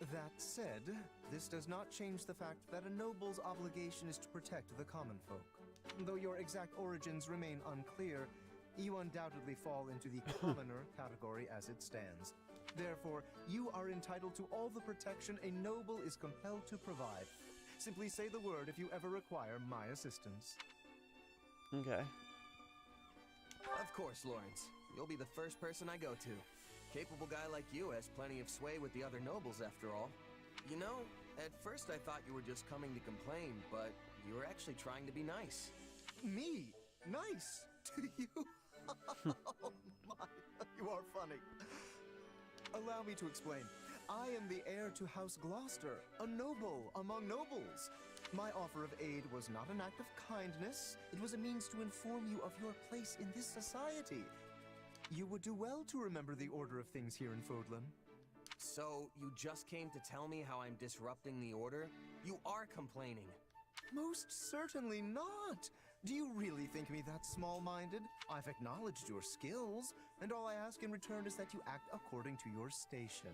That said, this does not change the fact that a noble's obligation is to protect the common folk. Though your exact origins remain unclear, you undoubtedly fall into the commoner category as it stands. Therefore, you are entitled to all the protection a noble is compelled to provide. Simply say the word if you ever require my assistance. Okay. Of course, Lawrence. You'll be the first person I go to. Capable guy like you has plenty of sway with the other nobles, after all. You know, at first I thought you were just coming to complain, but you were actually trying to be nice. Me? Nice? To you? Oh my, you are funny. Allow me to explain. I am the heir to House Gloucester, a noble among nobles. My offer of aid was not an act of kindness. It was a means to inform you of your place in this society. You would do well to remember the order of things here in Fodlan. So, you just came to tell me how I'm disrupting the order? You are complaining. Most certainly not. Do you really think me that small-minded? I've acknowledged your skills, and all I ask in return is that you act according to your station.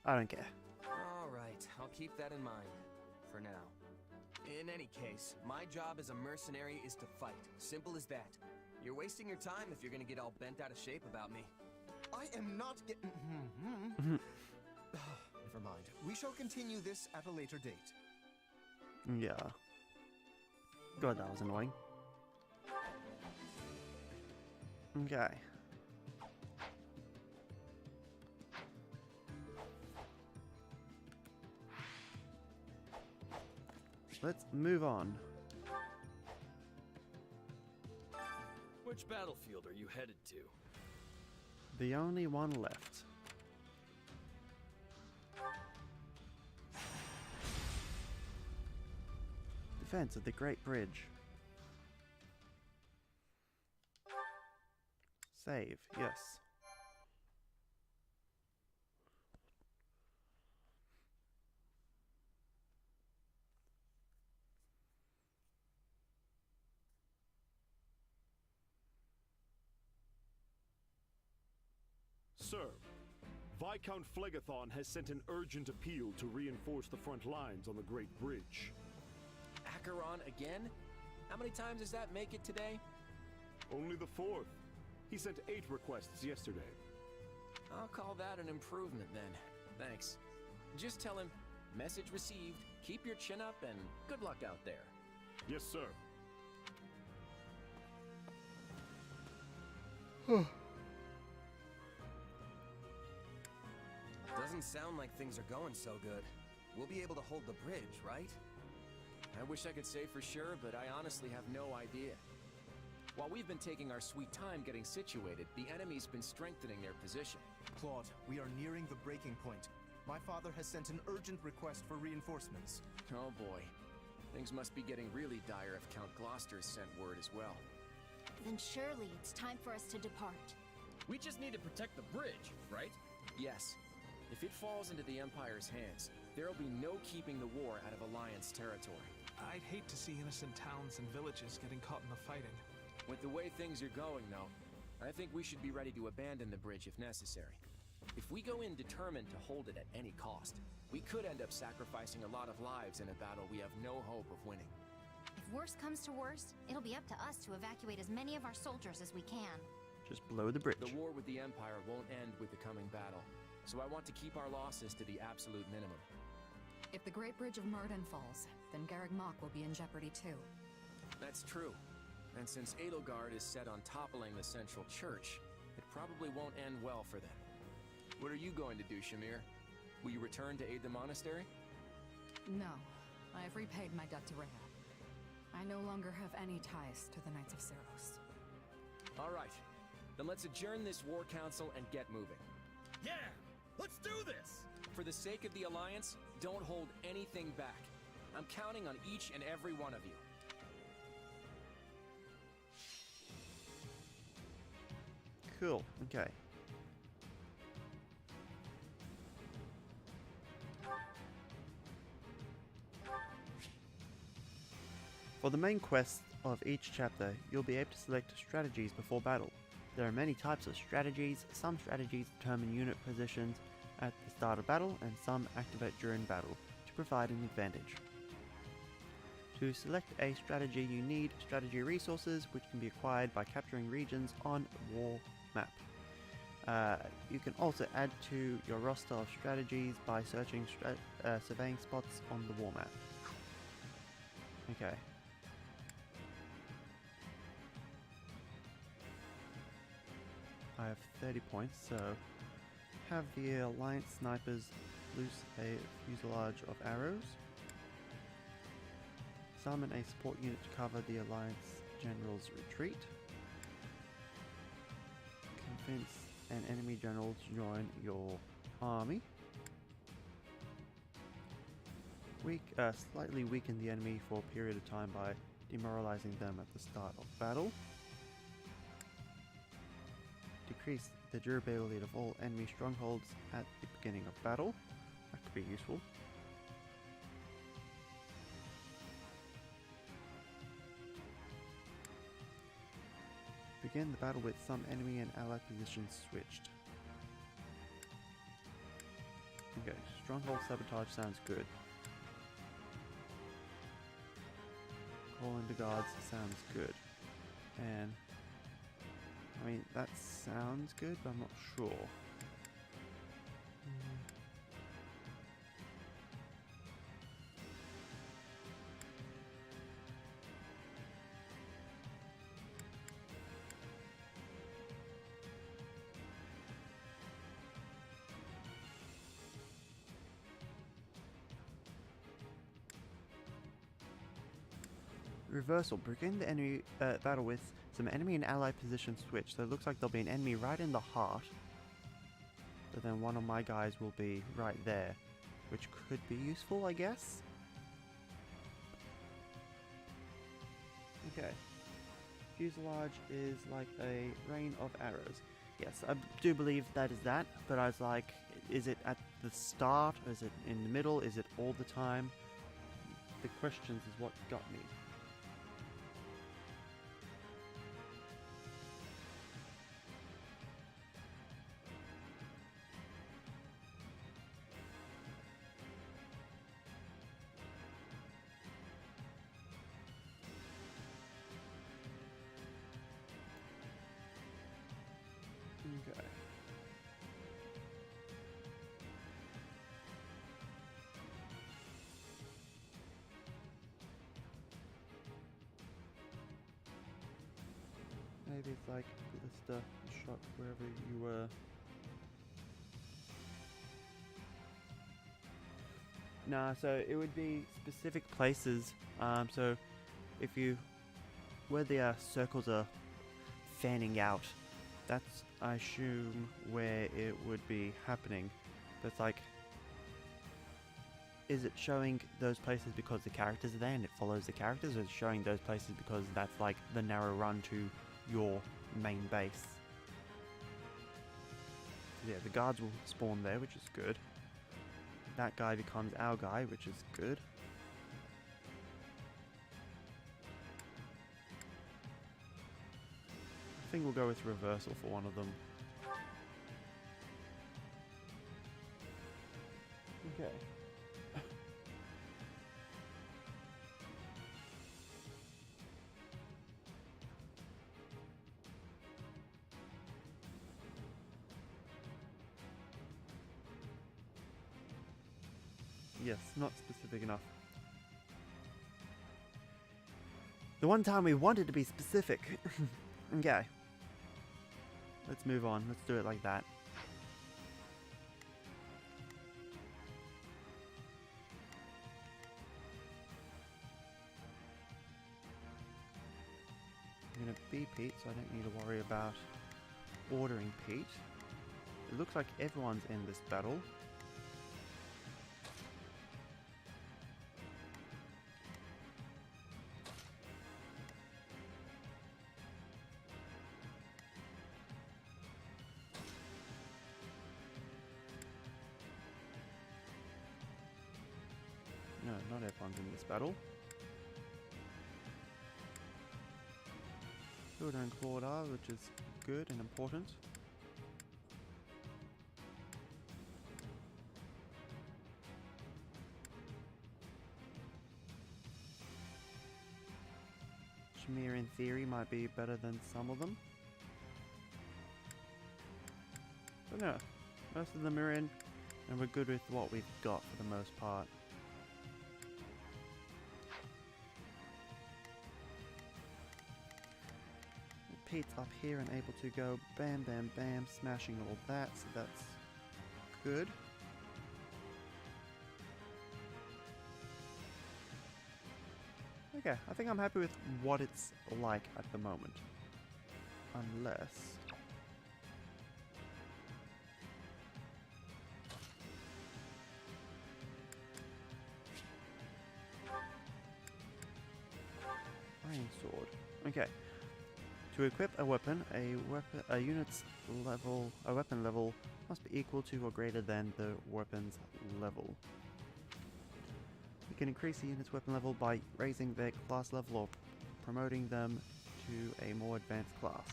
I don't care. Alright, I'll keep that in mind. For now. In any case, my job as a mercenary is to fight. Simple as that. You're wasting your time if you're gonna get all bent out of shape about me. I am not getting... Never mind. We shall continue this at a later date. Yeah. God, that was annoying. Okay. Let's move on. Which battlefield are you headed to? The only one left. Defense of the Great Bridge. Save, yes. Sir, Viscount Phlegathon has sent an urgent appeal to reinforce the front lines on the Great Bridge. Acheron again? How many times does that make it today? Only the fourth. He sent 8 requests yesterday. I'll call that an improvement then. Thanks. Just tell him, message received, keep your chin up, and good luck out there. Yes, sir. Doesn't sound like things are going so good. We'll be able to hold the bridge, right? I wish I could say for sure, but I honestly have no idea. While we've been taking our sweet time getting situated, the enemy's been strengthening their position. Claude, we are nearing the breaking point. My father has sent an urgent request for reinforcements. Oh boy. Things must be getting really dire if Count Gloucester's sent word as well. Then surely it's time for us to depart. We just need to protect the bridge, right? Yes. If If it falls into the Empire's hands, there'll be no keeping the war out of Alliance territory. I'd hate to see innocent towns and villages getting caught in the fighting. With the way things are going, though, I think we should be ready to abandon the bridge if necessary. If we go in determined to hold it at any cost, we could end up sacrificing a lot of lives in a battle we have no hope of winning. If worst comes to worst, it'll be up to us to evacuate as many of our soldiers as we can. Just blow the bridge. The war with the Empire won't end with the coming battle, so I want to keep our losses to the absolute minimum. If the Great Bridge of Myrden falls, then Garreg Mach will be in jeopardy too. That's true. And since Edelgard is set on toppling the central church, it probably won't end well for them. What are you going to do, Shamir? Will you return to aid the monastery? No, I have repaid my debt to Rahab. I no longer have any ties to the Knights of Ceros. All right, then let's adjourn this war council and get moving. Yeah! Let's do this! For the sake of the Alliance, don't hold anything back. I'm counting on each and every one of you. Cool, okay. For the main quest of each chapter, you'll be able to select strategies before battle. There are many types of strategies. Some strategies determine unit positions at the start of battle, and some activate during battle to provide an advantage. To select a strategy, you need strategy resources, which can be acquired by capturing regions on a war map. You can also add to your roster of strategies by searching surveying spots on the war map. Okay. I have 30 points, so have the Alliance snipers loose a fuselage of arrows. Summon a support unit to cover the Alliance general's retreat. Convince an enemy general to join your army. Slightly weaken the enemy for a period of time by demoralizing them at the start of battle. Decrease the durability of all enemy strongholds at the beginning of battle. That could be useful. Begin the battle with some enemy and ally positions switched. Okay, stronghold sabotage sounds good. Call into guards sounds good. And I mean, that sounds good, but I'm not sure. Reversal. Begin the enemy battle with some enemy and ally position switch. So it looks like there'll be an enemy right in the heart, but then one of my guys will be right there, which could be useful, I guess. Okay. Fuselage is like a rain of arrows. Yes, I do believe that is that, but I was like, is it at the start? Is it in the middle? Is it all the time? The questions is what got me. Okay. Maybe it's like Lister shot wherever you were. Nah, so it would be specific places. So if you, where the circles are fanning out, that's, I assume, where it would be happening. But it's like, is it showing those places because the characters are there and it follows the characters, or is it showing those places because that's like the narrow run to your main base? Yeah, the guards will spawn there, which is good. That guy becomes our guy, which is good. I think we'll go with reversal for one of them. Okay. Yes, not specific enough. The one time we wanted to be specific. Okay. Let's move on. Let's do it like that. I'm gonna be Pete, so I don't need to worry about ordering Pete. It looks like everyone's in this battle. No, not everyone's in this battle. Hilda and Claude are, which is good and important. Shamir in theory might be better than some of them. But no, most of them are in, and we're good with what we've got for the most part. Pete's up here and able to go bam bam bam, smashing all that, so that's good. Okay, I think I'm happy with what it's like at the moment. Unless... Iron Sword. Okay. To equip a weapon, a weapon level must be equal to or greater than the weapon's level. You can increase the unit's weapon level by raising their class level or promoting them to a more advanced class.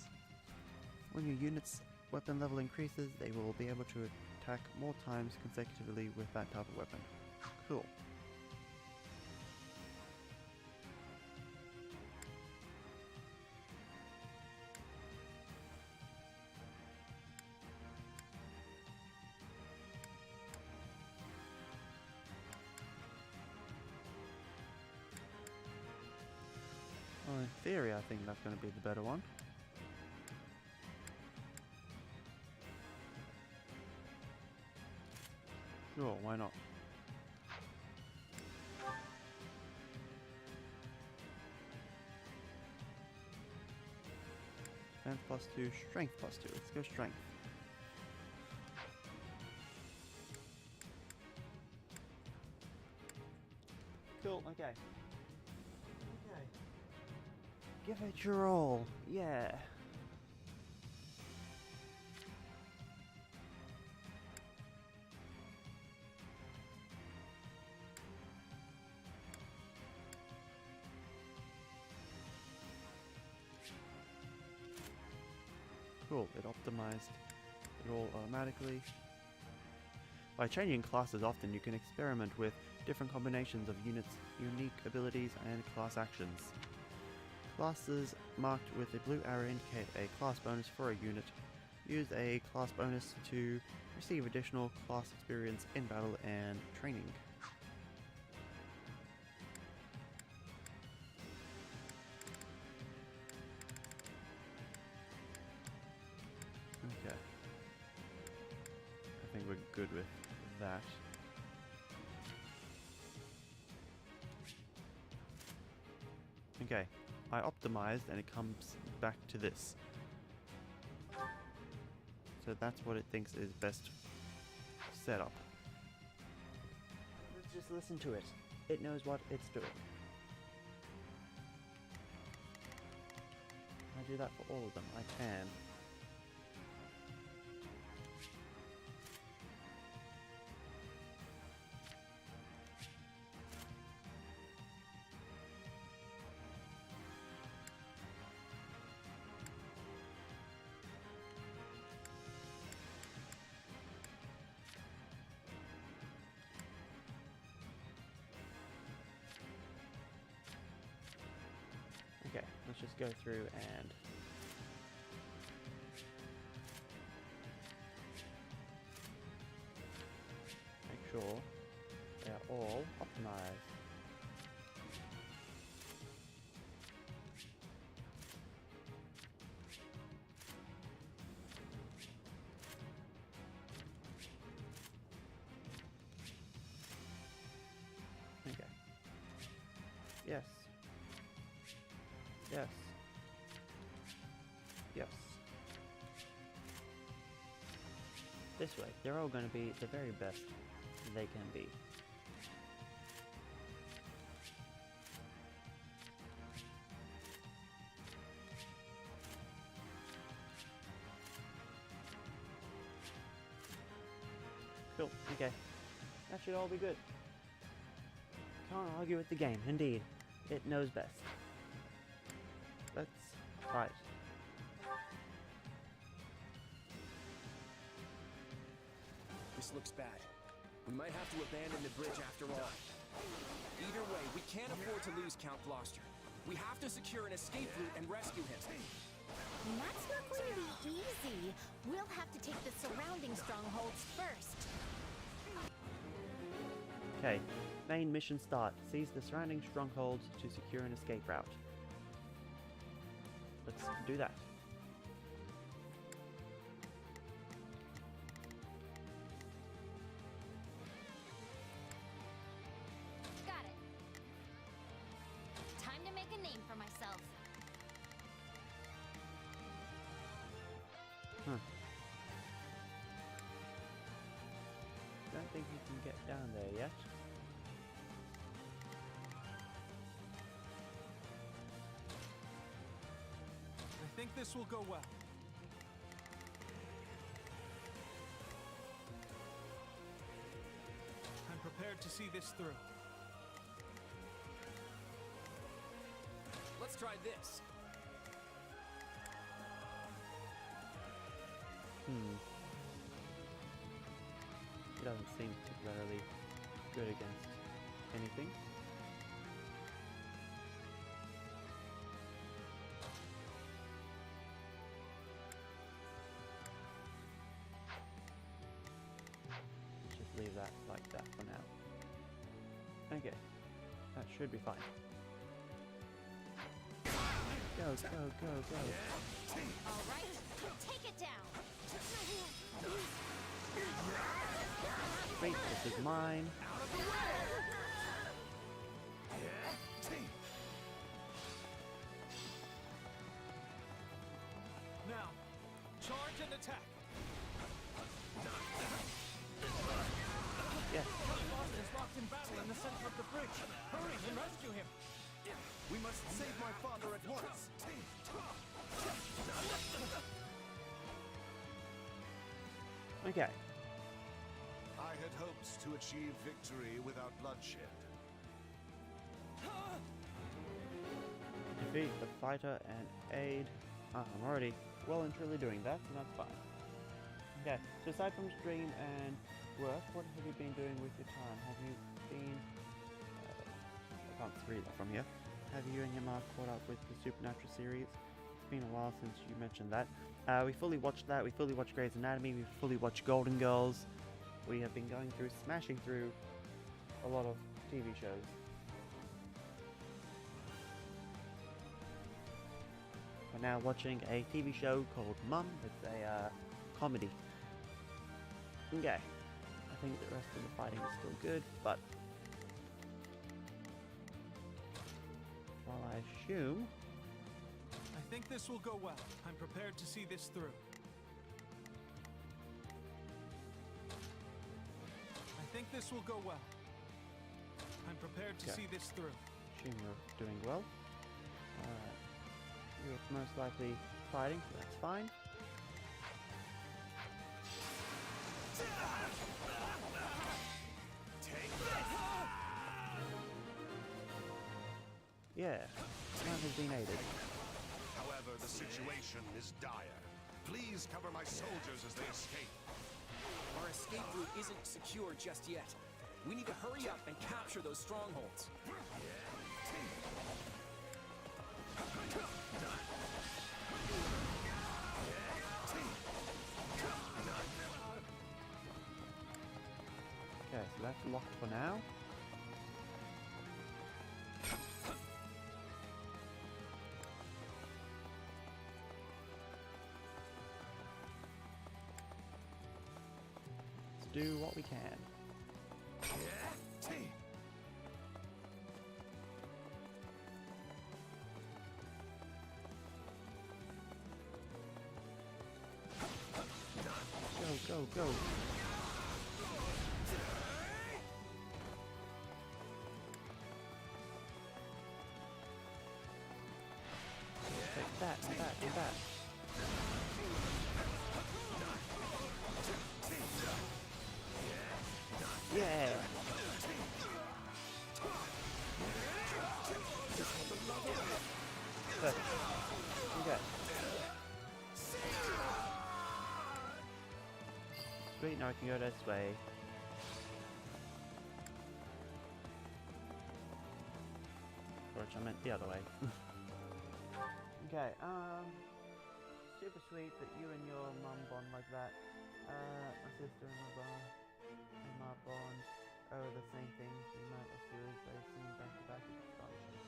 When your unit's weapon level increases, they will be able to attack more times consecutively with that type of weapon. Cool. Well, in theory, I think that's going to be the better one. Sure, why not? Defense +2, strength +2. Let's go strength. Cool, okay. Okay. Give it your all. Yeah. Cool, it optimized it all automatically. By changing classes often, you can experiment with different combinations of units' unique abilities and class actions. Classes marked with a blue arrow indicate a class bonus for a unit. Use a class bonus to receive additional class experience in battle and training. Okay. I think we're good with that. Okay, I optimized and it comes back to this. So that's what it thinks is best setup. Let's just listen to it. It knows what it's doing. Can I do that for all of them? I can. let's just go through and make sure they are all optimized. Okay. Yes. Yes. Yes. This way, they're all going to be the very best they can be. Cool, okay. That should all be good. Can't argue with the game, indeed. It knows best. Let's fight. This looks bad. We might have to abandon the bridge after all. Either way, we can't afford to lose Count Gloucester. We have to secure an escape route and rescue him. That's not going to be easy. We'll have to take the surrounding strongholds first. Okay, main mission start. Seize the surrounding strongholds to secure an escape route. Let's do that. Got it. Time to make a name for myself. Huh. Don't think we can get down there yet. I think this will go well. I'm prepared to see this through. Let's try this. It doesn't seem particularly good against anything. Let's just leave that like that for now. Okay, that should be fine. Go, go, go, go. All right, take it down. Wait, this is mine. Now, charge and attack. Yes. Gloucester is locked in battle in the center of the bridge. Hurry and rescue him. We must save my father at once. Okay. I had hopes to achieve victory without bloodshed. Defeat the fighter and aid. I'm already well and truly doing that, and that's fine. Okay, so aside from stream and work, what have you been doing with your time? Have you been... I can't read that from here. Have you and your Mark caught up with the Supernatural series? It's been a while since you mentioned that. We fully watched that, we fully watched Grey's Anatomy, we fully watched Golden Girls. We have been going through, smashing through a lot of TV shows. We're now watching a TV show called Mum. It's a comedy. Okay. I think the rest of the fighting is still good, but while I assume... I think this will go well. I'm prepared to see this through. I think this will go well. I'm prepared to see this through. Assume we're doing well. You're most likely fighting, so that's fine. Yeah, man has been aided. However, the situation is dire. Please cover my soldiers as they escape. Our escape route isn't secure just yet. We need to hurry up and capture those strongholds. Okay, so that's locked for now. Let's do what we can. Go, go, go. Take that, and that, and that. Yeah! Perfect. Okay. Sweet, now I can go this way. Which I meant the other way. Okay, super sweet that you and your mum bond like that. My sister and my bond over the same thing. The amount of series they've seen back to back is astonishing.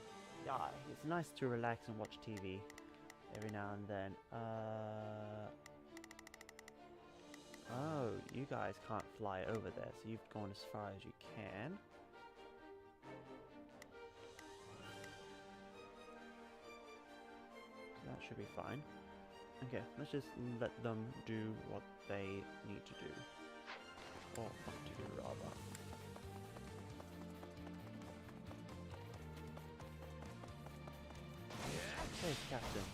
Yeah, it's nice to relax and watch TV every now and then. Oh, you guys can't fly over there, so you've gone as far as you can. That should be fine. Okay, let's just let them do what they need to do. Or want to do, rather. Hey, Captain.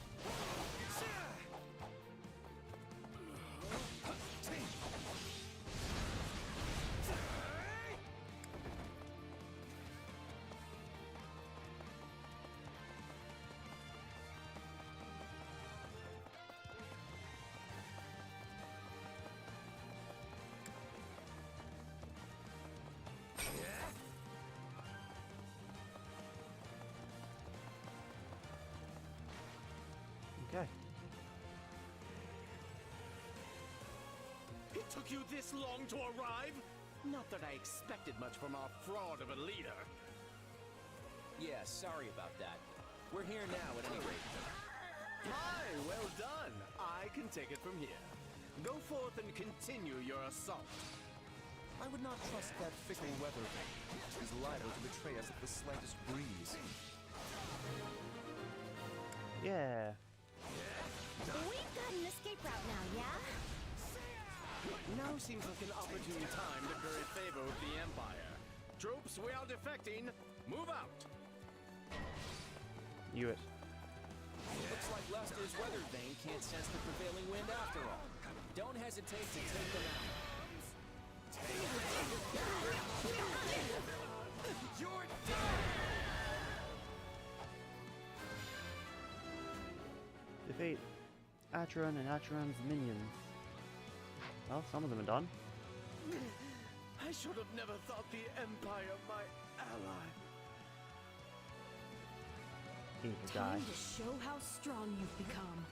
Okay. It took you this long to arrive? Not that I expected much from our fraud of a leader. Yeah, sorry about that. We're here now at any rate. Hi, well done. I can take it from here. Go forth and continue your assault. I would not trust that fickle weather vane. He's liable to betray us at the slightest breeze. Yeah. We've got an escape route now, yeah? Now seems like an opportune time to curry favor with the Empire. Troops, we are defecting. Move out. You it. Looks like Lester's weather vane can't sense the prevailing wind after all. Don't hesitate to take them out. You're dead! Defeat Acheron and Acheron's minions. Well, some of them are done. I should have never thought the Empire my ally. Evil guy. Time to show how strong you've become.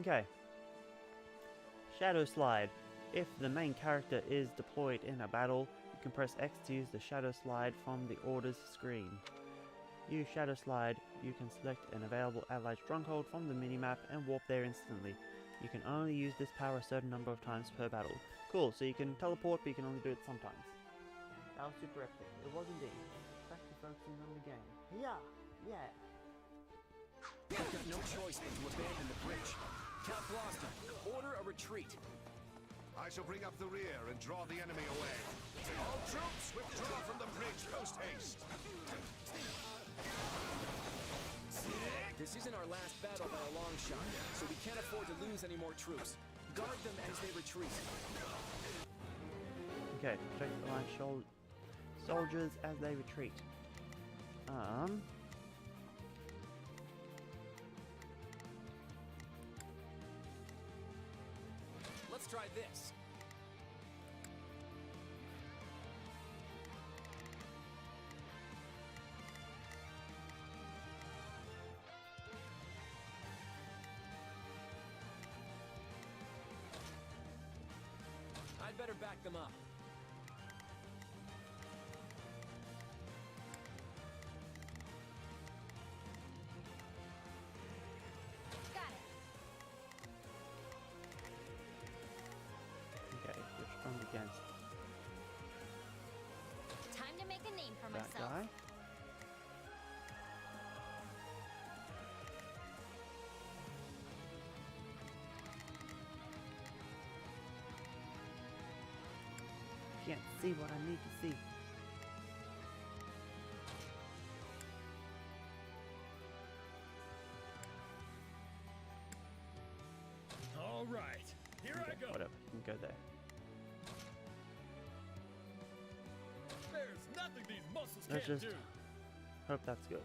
Okay. Shadow Slide. If the main character is deployed in a battle, you can press X to use the Shadow Slide from the orders screen. Use Shadow Slide, you can select an available allied stronghold from the minimap and warp there instantly. You can only use this power a certain number of times per battle. Cool, so you can teleport, but you can only do it sometimes. That was super epic. It was indeed. Back to focusing on the game. Yeah, yeah. We've got no choice but to abandon the bridge. Count Gloucester, order a retreat. I shall bring up the rear and draw the enemy away. All troops, withdraw from the bridge post haste. This isn't our last battle by a long shot, so we can't afford to lose any more troops. Guard them as they retreat. Okay, protect the line soldiers as they retreat. Let's try this. better back them up. Got it. Okay, which one's against Time to make a name for that myself. guy? Can't see what I need to see. All right, here I go. Whatever, you can go there. There's nothing these muscles Let's can't just do. hope that's good.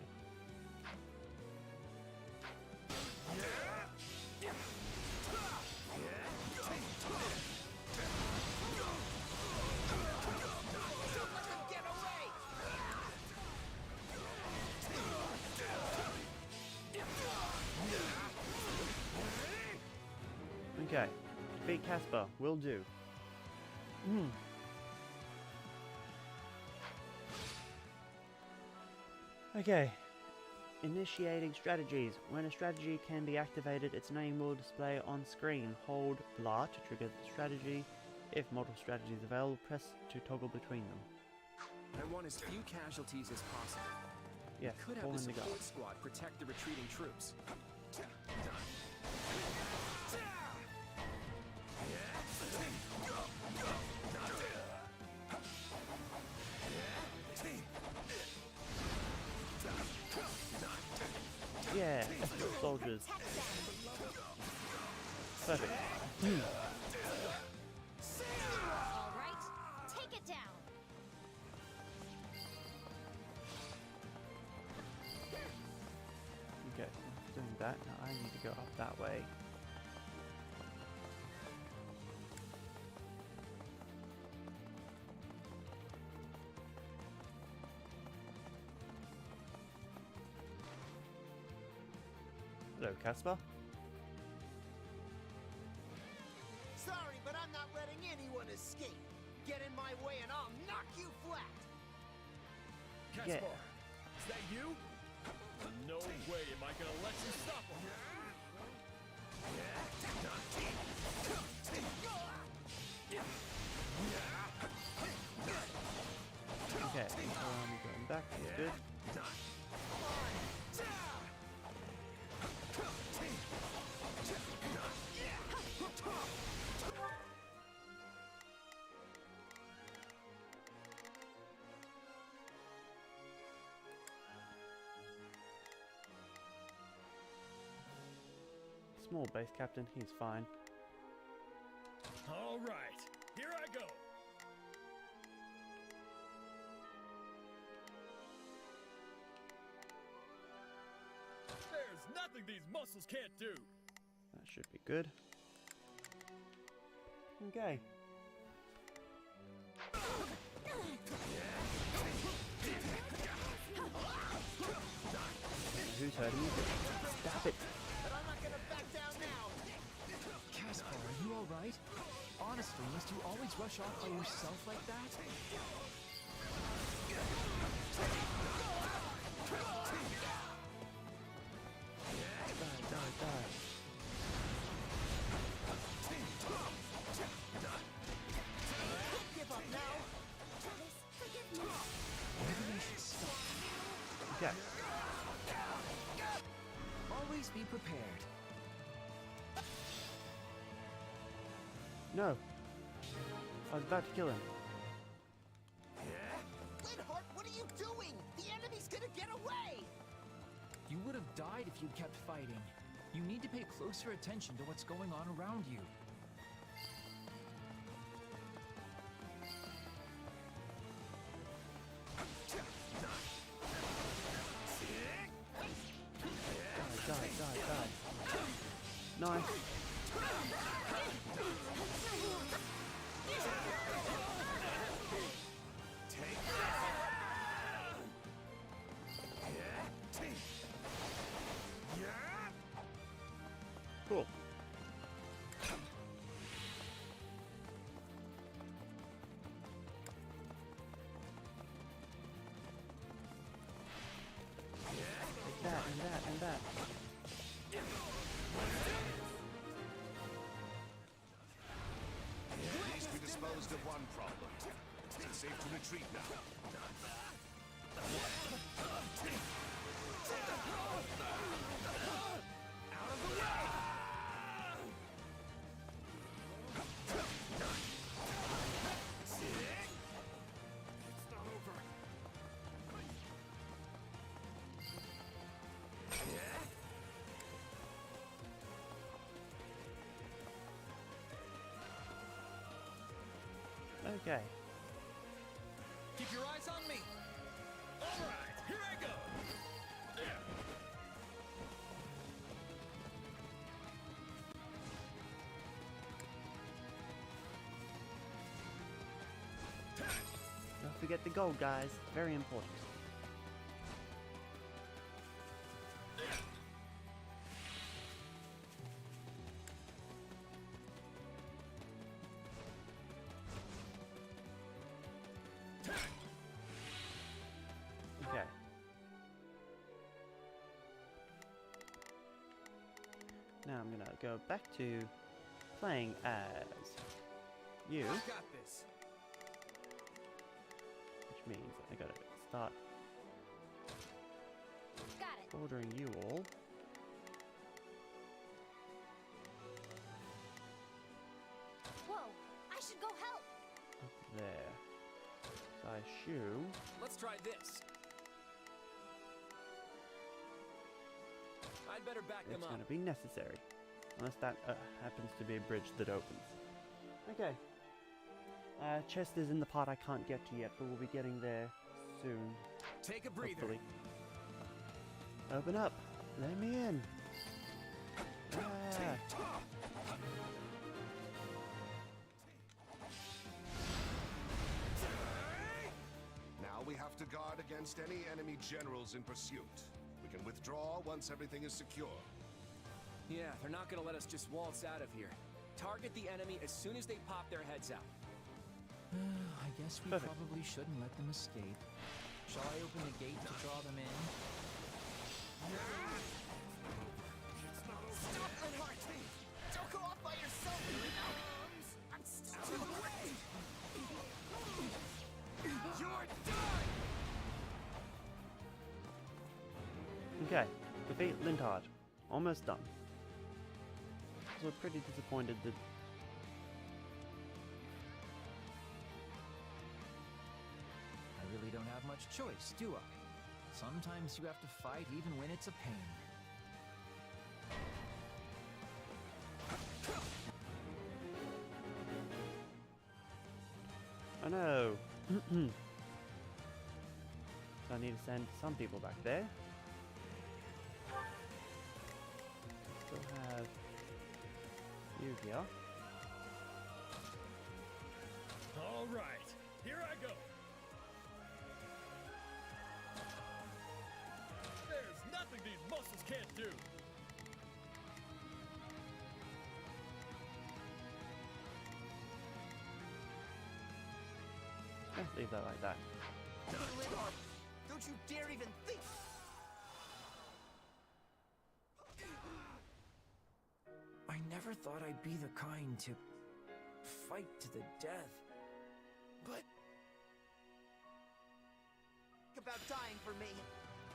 Okay, defeat Casper, will do. Okay, initiating strategies. When a strategy can be activated, its name will display on screen. Hold blah to trigger the strategy. If multiple strategies available, press to toggle between them. I want as few casualties as possible. Yes, We could fall have the in the support guard. squad protect the retreating troops. Yeah, soldiers. Perfect. All right, take it down. Okay, doing that. Now I need to go up that way. Hello, Casper. Sorry, but I'm not letting anyone escape. Get in my way and I'll knock you flat. Caspar, Yeah. is that you? No way am I gonna let you stop him. Okay, going back. That's good. Small base captain, he's fine. All right, here I go. There's nothing these muscles can't do. That should be good. Okay. Who's hurting you? Stop it! But I'm not gonna back down now. Caspar, are you alright? Honestly, must you always rush off by yourself like that? Die. Give up now. Forgive me. Maybe I should stop. Okay. Always be prepared. No. I was about to kill him. Lidhart, what are you doing? The enemy's gonna get away. You would have died if you'd kept fighting. You need to pay closer attention to what's going on around you. Die. Nice. Cool. safe to retreat now. Out of the way! It's not over. Okay. Keep your eyes on me. All right, here I go. Don't forget the gold, guys. Very important. Okay. Now I'm gonna go back to playing as you, I got this. which means I gotta start Got it. ordering you all Whoa, I should go help. up there. So I assume Let's try this. I'd better back them it's up. gonna be necessary. Unless that happens to be a bridge that opens. Okay. Chest is in the part I can't get to yet, but we'll be getting there soon. Take a breather. Hopefully. Open up. Let me in. Ah. Now we have to guard against any enemy generals in pursuit. We can withdraw once everything is secure. Yeah, they're not gonna let us just waltz out of here. Target the enemy as soon as they pop their heads out. I guess we Perfect. probably shouldn't let them escape. Shall I open the gate to draw them in? Stop, Unhart! Don't go off by yourself! I'm still too late! You're done! Okay. Defeat Lintard. Almost done. So we're pretty disappointed that I really don't have much choice, do I? Sometimes you have to fight even when it's a pain. oh no. So I need to send some people back there. Still have you here. All right, here I go. There's nothing these muscles can't do. Let's leave that like that. Don't you dare even think! I never thought I'd be the kind to fight to the death. But About dying for me.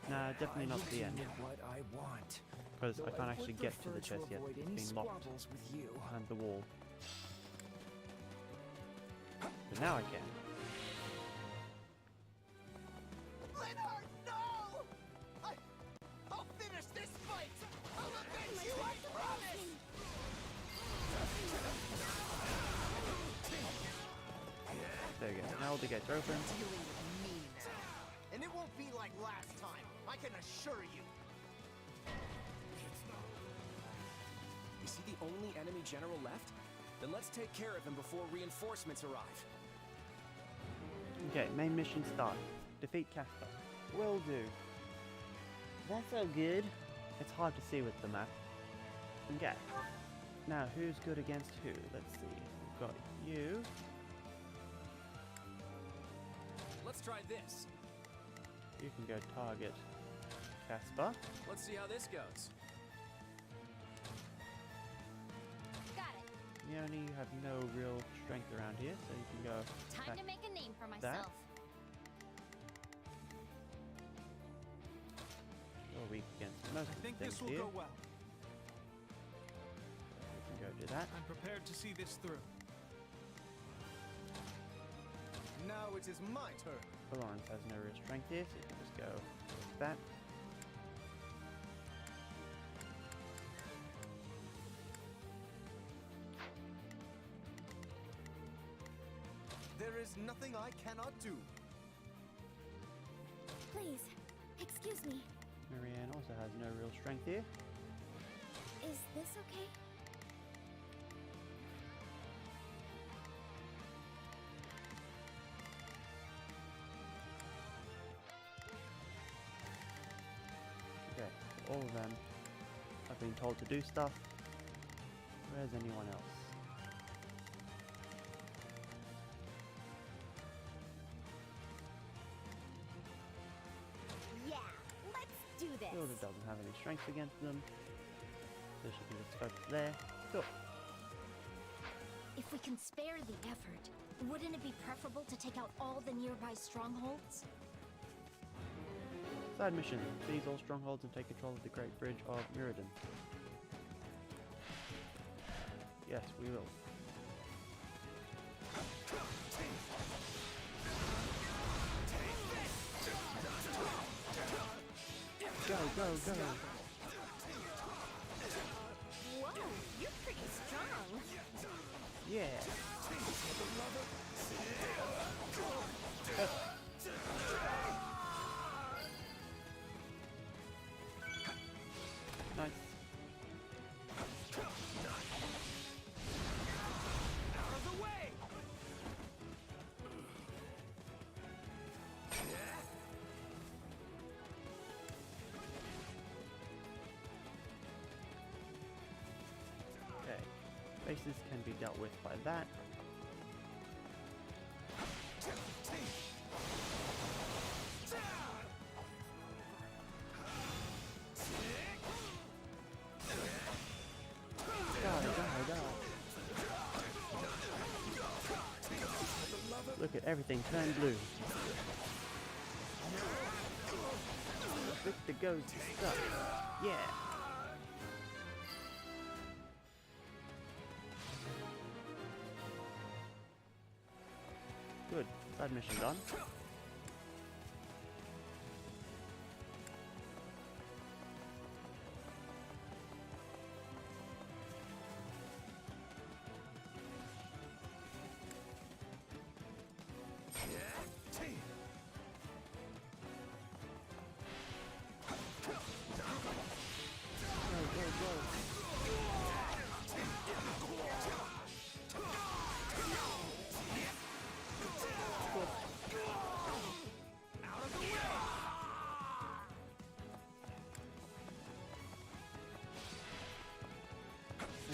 Nah, definitely not the end. what I want. Because I Though can't I actually would get to the prefer chest yet. avoid It's any being locked squabbles with you. behind the wall. But now I can. Leonard, no! I'll finish this fight! I'll avenge you, I promise! There you go. Now the gates are open. Dealing with me now. And it won't be like last time, I can assure you. Is he the only enemy general left? Then let's take care of him before reinforcements arrive. Okay, main mission start. Defeat Casper. Will do. That's so good. It's hard to see with the map. Okay. Now, who's good against who? Let's see. We've got you. Let's try this. You can go target Casper. Let's see how this goes. Got it. Leonie, you have no real strength around here, so you can go Time to make a name for that. myself. You're weak against most I of think the things this will here. go well. We can go do that. I'm prepared to see this through. Now it is my turn. Lawrence has no real strength here, so you can just go with that. There is nothing I cannot do. Please, excuse me. Marianne also has no real strength here. Is this okay? Okay, so all of them have been told to do stuff. Where's anyone else? Yeah, let's do this. Hilda doesn't have any strength against them, so she can just focus there. Cool. If we can spare the effort, wouldn't it be preferable to take out all the nearby strongholds? Side mission. Seize all strongholds and take control of the Great Bridge of Mirrodin. Yes, we will. Go, go, go! Whoa, you're pretty strong. Yeah! Nice. Out of the way! Okay. Bases can be dealt with by that. Look at everything turn blue. Victor goes stuck. Yeah. Good. Side mission done.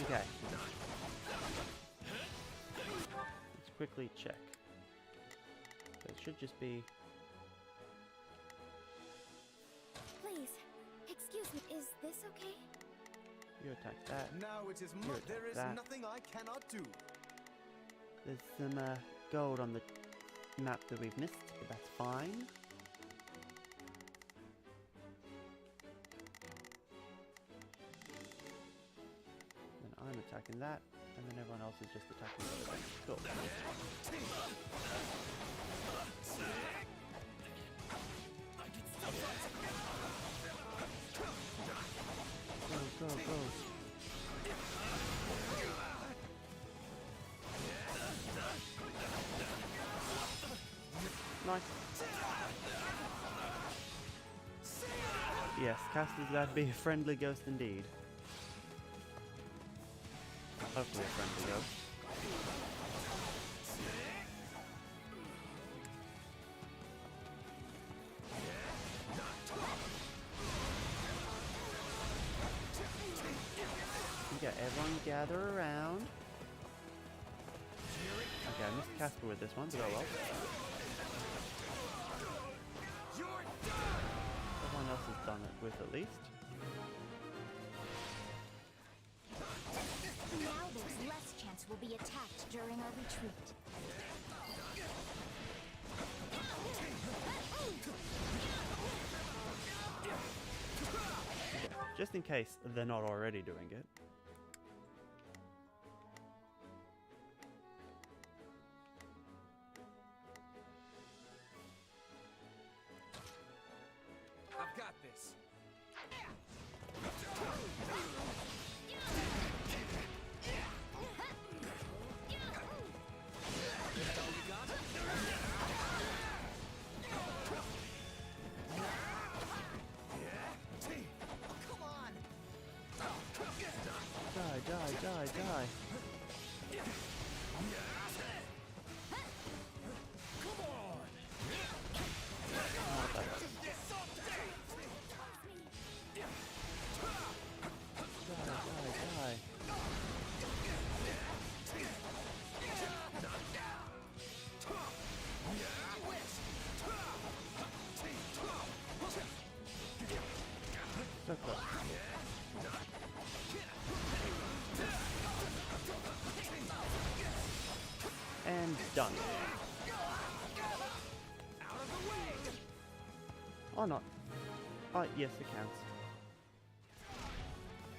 Okay. Let's quickly check. So it should just be... Please, excuse me, is this okay? You attack that. Now it is You attack there is that. nothing I cannot do. There's some gold on the map that we've missed, but that's fine. Then I'm attacking that, and then everyone else is just attacking the other thing. Cool. Go, go, go. Nice. Yes, Castor's glad to be a friendly ghost indeed. Hopefully a friendly ghost. Okay, everyone gather around. Okay, I missed Casper with this one, but oh well. Everyone else has done it with at least. Now there's less chance will be attacked during our retreat. Just in case they're not already doing it. I've got this. Die. So close. And done. Or not. Oh, yes, it counts.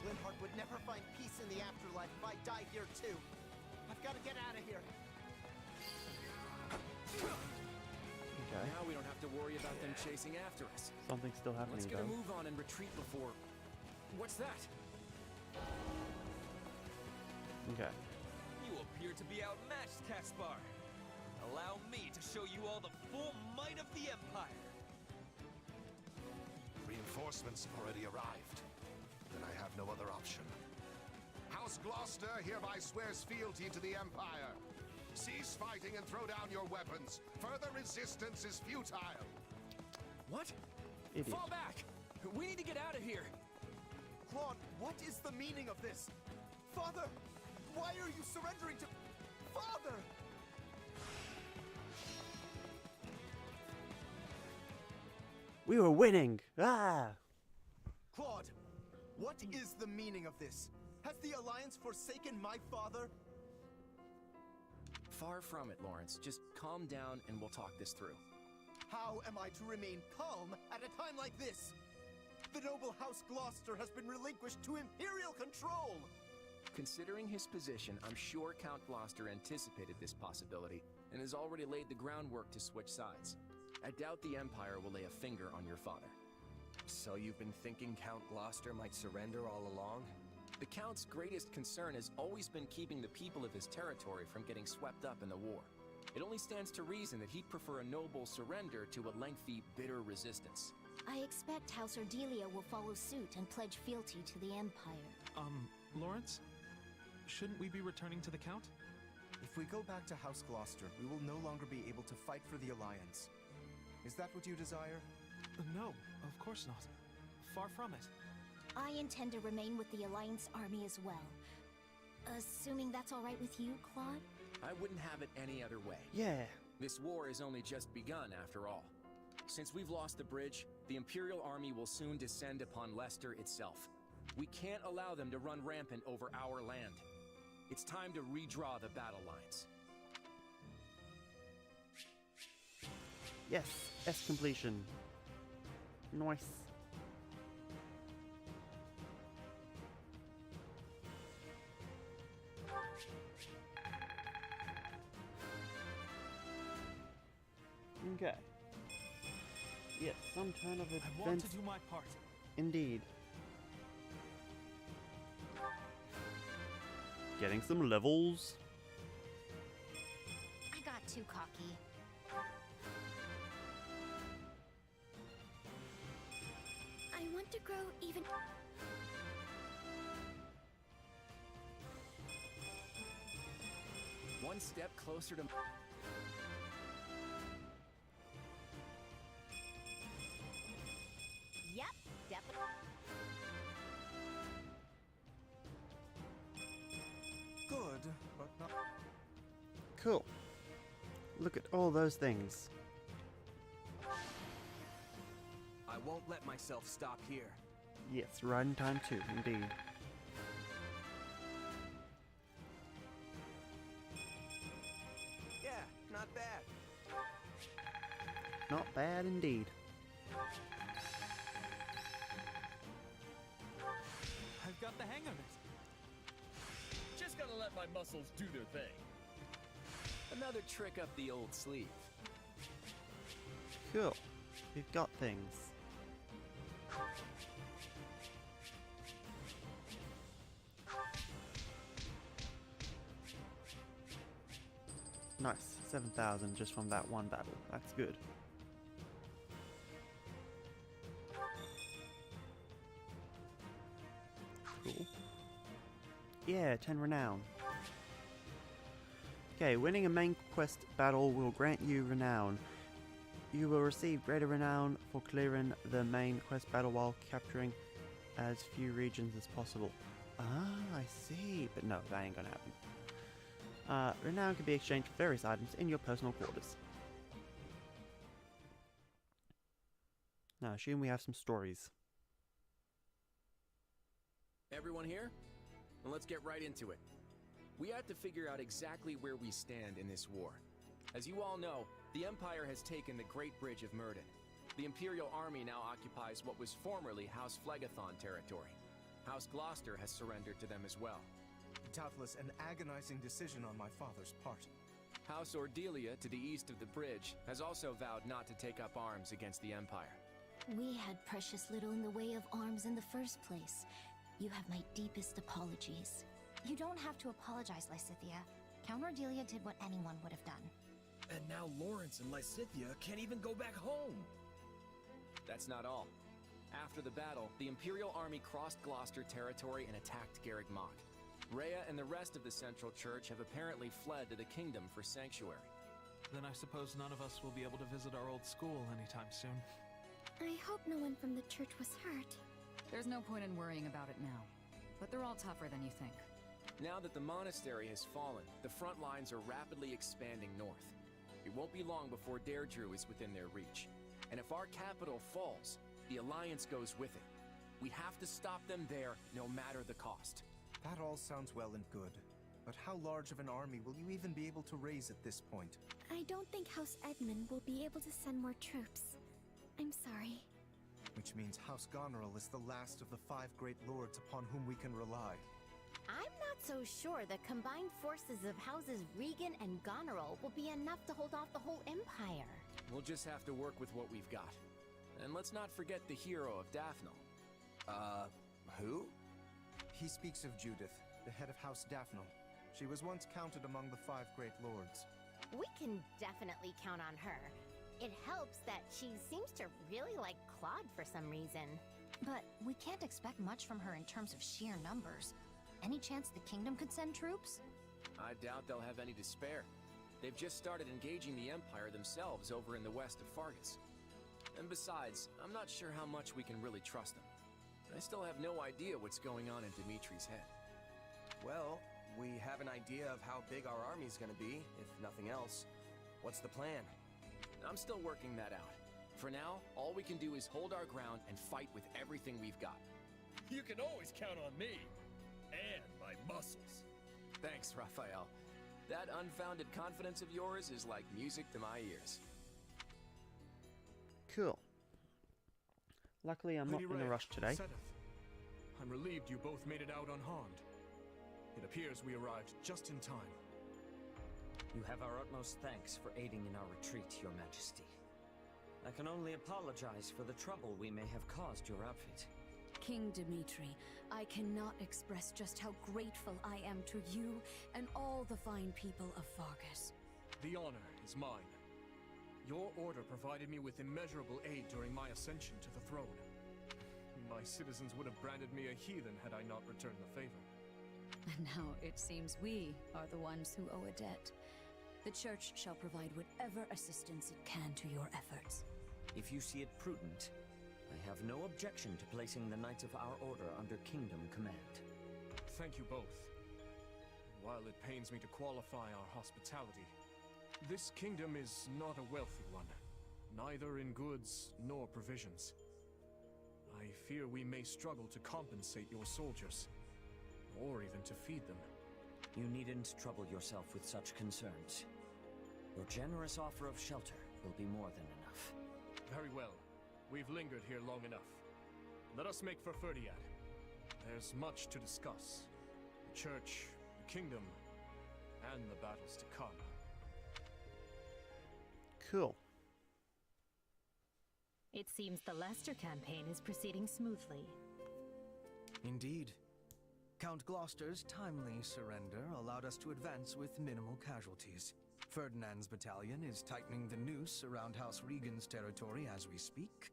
Linhardt would never find peace in the afterlife if I die here too. I've got to get out of here. Okay. Now we don't have to worry about them chasing after us. Something's still happening. Let's get though. a move on and retreat before... What's that? Okay. You appear to be outmatched, Caspar. Allow me to show you all the full might of the Empire. Reinforcements have already arrived. Then I have no other option. House Gloucester hereby swears fealty to the Empire. Cease fighting and throw down your weapons. Further resistance is futile. What? Idiot. Fall back! We need to get out of here! Claude, what is the meaning of this? Father, why are you surrendering to... Father! We were winning! Ah! Claude, what is the meaning of this? Has the Alliance forsaken my father? Far from it, Lawrence. Just calm down and we'll talk this through. How am I to remain calm at a time like this? The noble House Gloucester has been relinquished to Imperial control! Considering his position, I'm sure Count Gloucester anticipated this possibility and has already laid the groundwork to switch sides. I doubt the Empire will lay a finger on your father. So you've been thinking Count Gloucester might surrender all along? The Count's greatest concern has always been keeping the people of his territory from getting swept up in the war. It only stands to reason that he'd prefer a noble surrender to a lengthy, bitter resistance. I expect House Ardelia will follow suit and pledge fealty to the Empire. Lawrence? Shouldn't we be returning to the Count? If we go back to House Gloucester, we will no longer be able to fight for the Alliance. Is that what you desire? No, of course not. Far from it. I intend to remain with the Alliance army as well. Assuming that's all right with you, Claude? I wouldn't have it any other way. Yeah. This war has only just begun, after all. Since we've lost the bridge, the Imperial army will soon descend upon Leicester itself. We can't allow them to run rampant over our land. It's time to redraw the battle lines. Yes, S completion. Nice. Okay. Yes, some turn of events. I want to do my part. Indeed. Getting some levels. I got too cocky. I want to grow even... One step closer to... Yep, definitely. Good, but not... Cool. Look at all those things. I won't let myself stop here. Yes, right in time too, indeed. Not bad. Not bad indeed. I've got the hang of it. Just gotta let my muscles do their thing. Another trick up the old sleeve. Cool. We've got things. Nice. 7,000 just from that one battle. That's good. Cool. Yeah, 10 renown. Okay, winning a main quest battle will grant you renown. You will receive greater renown for clearing the main quest battle while capturing as few regions as possible. Ah, I see. But no, that ain't gonna happen. Renown can be exchanged for various items in your personal quarters. Now, assume we have some stories. Everyone here? Well, let's get right into it. We have to figure out exactly where we stand in this war. As you all know, the Empire has taken the Great Bridge of Myrden. The Imperial Army now occupies what was formerly House Phlegethon territory. House Gloucester has surrendered to them as well. Doubtless an agonizing decision on my father's part. House Ordelia, to the east of the bridge, has also vowed not to take up arms against the Empire. We had precious little in the way of arms in the first place. You have my deepest apologies. You don't have to apologize, Lysithea. Count Ordelia did what anyone would have done. And now Lawrence and Lysithea can't even go back home. That's not all. After the battle, the Imperial Army crossed Gloucester territory and attacked Garreg Mach. Rhea and the rest of the Central Church have apparently fled to the kingdom for sanctuary. Then I suppose none of us will be able to visit our old school anytime soon. I hope no one from the church was hurt. There's no point in worrying about it now. But they're all tougher than you think. Now that the monastery has fallen, the front lines are rapidly expanding north. It won't be long before Deirdre is within their reach. And if our capital falls, the Alliance goes with it. We have to stop them there, no matter the cost. That all sounds well and good. But how large of an army will you even be able to raise at this point? I don't think House Edmund will be able to send more troops. I'm sorry. Which means House Goneril is the last of the 5 great lords upon whom we can rely. I'm not so sure the combined forces of Houses Regan and Goneril will be enough to hold off the whole Empire. We'll just have to work with what we've got. And let's not forget the hero of Daphne. Who? He speaks of Judith, the head of House Daphne. She was once counted among the 5 great lords. We can definitely count on her. It helps that she seems to really like Claude for some reason. But we can't expect much from her in terms of sheer numbers. Any chance the kingdom could send troops? I doubt they'll have any to spare. They've just started engaging the Empire themselves over in the west of Fargus. And besides, I'm not sure how much we can really trust them. I still have no idea what's going on in Dimitri's head. Well, we have an idea of how big our army's gonna be, if nothing else. What's the plan? I'm still working that out. For now, all we can do is hold our ground and fight with everything we've got. You can always count on me. And my muscles. Thanks, Raphael. That unfounded confidence of yours is like music to my ears. Cool. Luckily, I'm not in a rush today. Sedith, I'm relieved you both made it out unharmed. It appears we arrived just in time. You have our utmost thanks for aiding in our retreat, Your Majesty. I can only apologize for the trouble we may have caused your outfit. King Dimitri, I cannot express just how grateful I am to you and all the fine people of Fargus. The honor is mine. Your order provided me with immeasurable aid during my ascension to the throne. My citizens would have branded me a heathen had I not returned the favor. And now it seems we are the ones who owe a debt. The Church shall provide whatever assistance it can to your efforts. If you see it prudent, I have no objection to placing the Knights of our Order under Kingdom command. Thank you both. While it pains me to qualify our hospitality, this kingdom is not a wealthy one, neither in goods nor provisions. I fear we may struggle to compensate your soldiers, or even to feed them. You needn't trouble yourself with such concerns. Your generous offer of shelter will be more than enough. Very well. We've lingered here long enough. Let us make for Ferdiad. There's much to discuss. The church, the kingdom, and the battles to come. Cool. It seems the Leicester campaign is proceeding smoothly. Indeed. Count Gloucester's timely surrender allowed us to advance with minimal casualties. Ferdinand's battalion is tightening the noose around House Regan's territory as we speak.